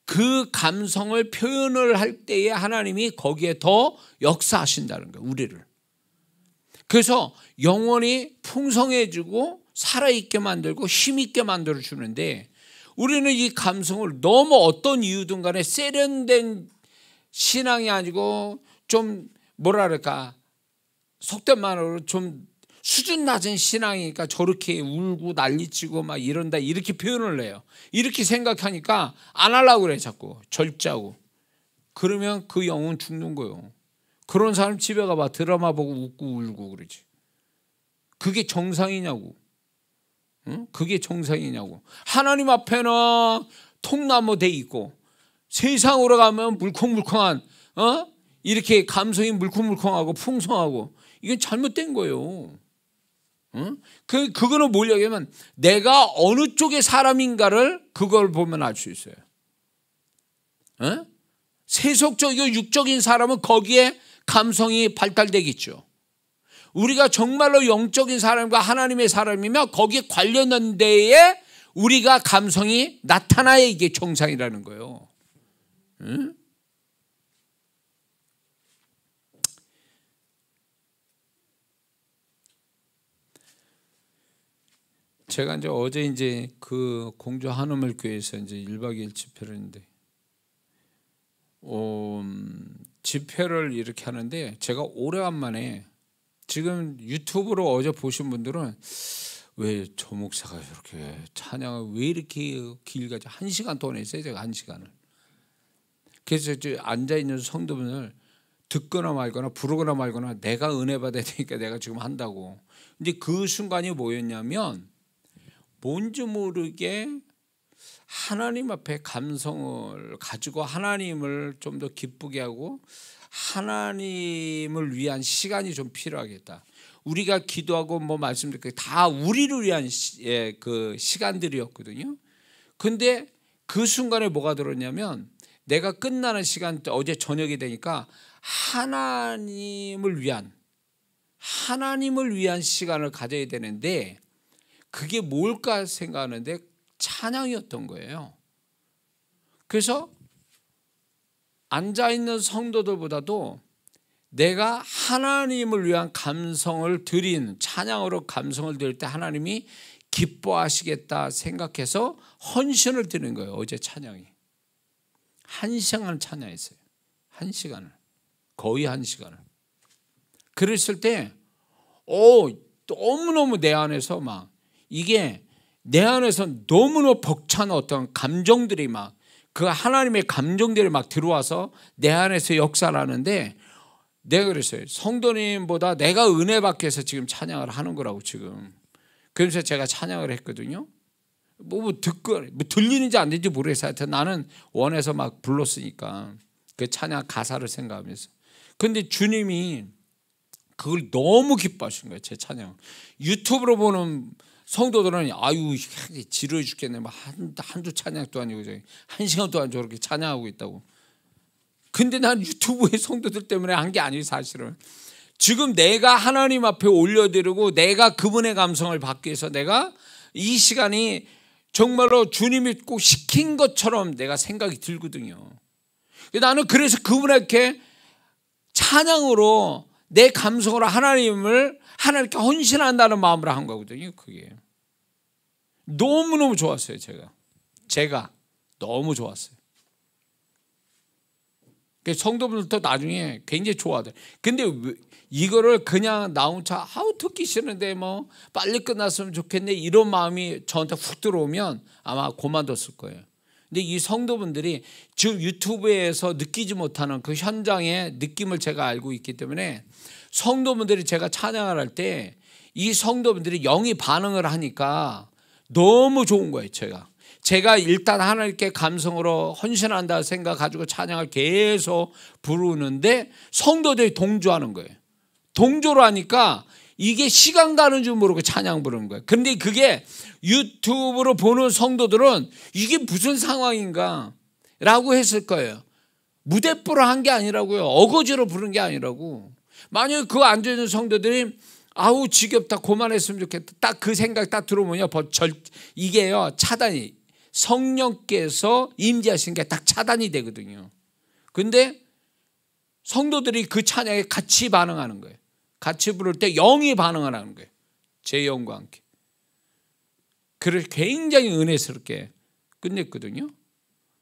그 감성을 표현을 할 때에 하나님이 거기에 더 역사하신다는 거예요. 우리를. 그래서 영혼이 풍성해지고 살아있게 만들고 힘있게 만들어주는데 우리는 이 감성을 너무 어떤 이유든 간에 세련된 신앙이 아니고 좀 뭐랄까 속된 말로 좀 수준 낮은 신앙이니까 저렇게 울고 난리치고 막 이런다 이렇게 표현을 해요. 이렇게 생각하니까 안 하려고 그래 자꾸 절제하고. 그러면 그 영혼 죽는 거예요. 그런 사람 집에 가봐 드라마 보고 웃고 울고 그러지. 그게 정상이냐고. 응? 그게 정상이냐고. 하나님 앞에는 통나무 돼 있고 세상으로 가면 물컹물컹한 이렇게 감성이 물컹물컹하고 풍성하고 이건 잘못된 거예요. 그거는 뭘 얘기하면 내가 어느 쪽의 사람인가를 그걸 보면 알 수 있어요. 세속적이고 육적인 사람은 거기에 감성이 발달되겠죠. 우리가 정말로 영적인 사람과 하나님의 사람이면 거기에 관련된 데에 우리가 감성이 나타나야 이게 정상이라는 거예요. 제가 어제 그 공주 한우물 교회에서 1박 2일 집회를 했는데 집회를 이렇게 하는데 제가 오래간만에 지금 유튜브로 어제 보신 분들은 왜 저 목사가 저렇게 찬양을 왜 이렇게 길게 1시간 동안 했어요. 제가 1시간을. 그래서 앉아있는 성도분을 듣거나 말거나 부르거나 말거나 내가 은혜 받아야 되니까 내가 지금 한다고. 근데 그 순간이 뭐였냐면 뭔지 모르게 하나님 앞에 감성을 가지고 하나님을 좀 더 기쁘게 하고 하나님을 위한 시간이 좀 필요하겠다. 우리가 기도하고 뭐 말씀드리고 다 우리를 위한 그 시간들이었거든요. 근데 그 순간에 뭐가 들었냐면 내가 끝나는 시간 어제 저녁이 되니까 하나님을 위한 시간을 가져야 되는데 그게 뭘까 생각하는데 찬양이었던 거예요. 그래서 앉아있는 성도들보다도 내가 하나님을 위한 감성을 드린 찬양으로 감성을 드릴 때 하나님이 기뻐하시겠다 생각해서 헌신을 드리는 거예요. 어제 찬양이 1시간 찬양했어요. 1시간을 거의 1시간을. 그랬을 때 너무너무 내 안에서 막 이게 내 안에서 너무너무 벅찬 어떤 감정들이 막 그 하나님의 감정들이 막 들어와서 내 안에서 역사를 하는데 내가 그랬어요. 성도님보다 내가 은혜 받기 위해서 지금 찬양을 하는 거라고 지금. 그래서 제가 찬양을 했거든요. 뭐 들리는지 안 들리는지 모르겠어요. 하여튼 나는 원해서 막 불렀으니까 그 찬양 가사를 생각하면서. 근데 주님이 그걸 너무 기뻐하신 거예요. 제 찬양. 유튜브로 보는 성도들은 아유 지루해 죽겠네. 한두 찬양도 아니고 1시간 동안 저렇게 찬양하고 있다고. 근데 난 유튜브의 성도들 때문에 한 게 아니에요. 사실은 지금 내가 하나님 앞에 올려드리고 내가 그분의 감성을 받기 위해서 내가 이 시간이 정말로 주님이 꼭 시킨 것처럼 내가 생각이 들거든요. 나는 그래서 그분에게 찬양으로 내 감성으로 하나님께 헌신한다는 마음으로 한 거거든요. 그게 너무너무 좋았어요. 제가 너무 좋았어요. 성도분들도 나중에 굉장히 좋아하더라고요. 근데 이거를 그냥 나 혼자 듣기 싫은데 뭐 빨리 끝났으면 좋겠네 이런 마음이 저한테 훅 들어오면 아마 그만뒀을 거예요. 근데 이 성도분들이 지금 유튜브에서 느끼지 못하는 그 현장의 느낌을 제가 알고 있기 때문에 성도분들이 제가 찬양을 할 때 이 성도분들이 영이 반응을 하니까 너무 좋은 거예요. 제가 일단 하나님께 감성으로 헌신한다 생각 가지고 찬양을 계속 부르는데 성도들이 동조하는 거예요. 동조를 하니까 이게 시간 가는 줄 모르고 찬양 부르는 거예요. 그런데 그게 유튜브로 보는 성도들은 이게 무슨 상황인가 라고 했을 거예요. 무대뽀로 한 게 아니라고요. 어거지로 부른 게 아니라고. 만약에 그 앉아있는 성도들이 아우 지겹다 그만했으면 좋겠다 딱 그 생각 딱 들어보면 이게요 차단이 성령께서 임재하신 게 딱 차단이 되거든요. 근데 성도들이 그 찬양에 같이 반응하는 거예요. 같이 부를 때 영이 반응을 하는 거예요. 제 영과 함께. 그래서 굉장히 은혜스럽게 끝냈거든요.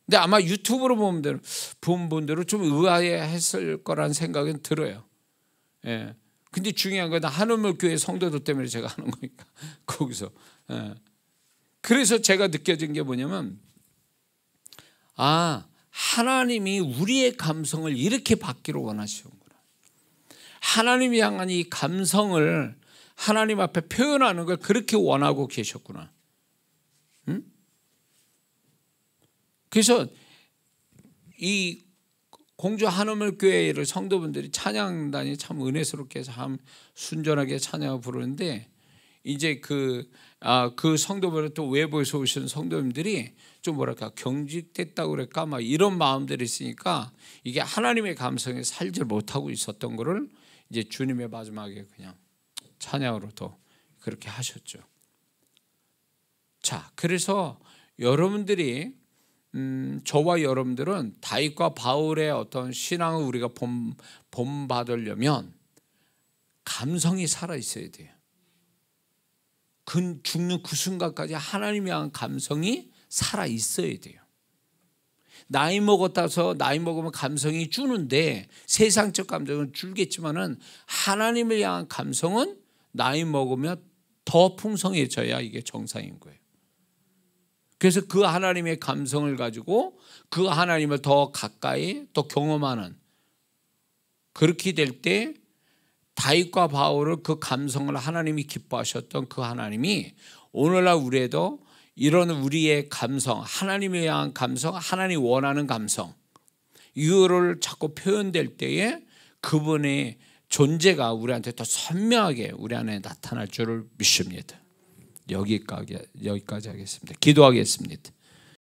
근데 아마 유튜브로 본 분들은 좀 의아해했을 거란 생각은 들어요. 예. 근데 중요한 건 한우물 교회 성도들 때문에 제가 하는 거니까 거기서. 예. 그래서 제가 느껴진 게 뭐냐면 하나님이 우리의 감성을 이렇게 받기를 원하시는구나. 하나님이 향한 이 감성을 하나님 앞에 표현하는 걸 그렇게 원하고 계셨구나. 응? 그래서 이 공주 한우물 교회를 성도분들이 찬양단이 참 은혜스럽게 참 순전하게 찬양을 부르는데 이제 그 성도분들 또 외부에서 오시는 성도님들이 좀 뭐랄까 경직됐다고 그럴까 막 이런 마음들이 있으니까 이게 하나님의 감성에 살지 못하고 있었던 거를 이제 주님의 마지막에 그냥 찬양으로 또 그렇게 하셨죠. 자, 그래서 여러분들이 저와 여러분들은 다윗과 바울의 어떤 신앙을 우리가 본받으려면 감성이 살아 있어야 돼요. 죽는 그 순간까지 하나님에 대한 감성이 살아 있어야 돼요. 나이 먹으면 감성이 주는데 세상적 감정은 줄겠지만은 하나님을 향한 감성은 나이 먹으면 더 풍성해져야 이게 정상인 거예요. 그래서 그 하나님의 감성을 가지고 그 하나님을 더 가까이 또 경험하는, 그렇게 될 때 다윗과 바울을 그 감성을 하나님이 기뻐하셨던 그 하나님이 오늘날 우리에도 이런 우리의 감성, 하나님에 대한 감성, 하나님 원하는 감성, 이거를 자꾸 표현될 때에 그분의 존재가 우리한테 더 선명하게 우리 안에 나타날 줄을 믿습니다. 여기까지 하겠습니다. 기도하겠습니다.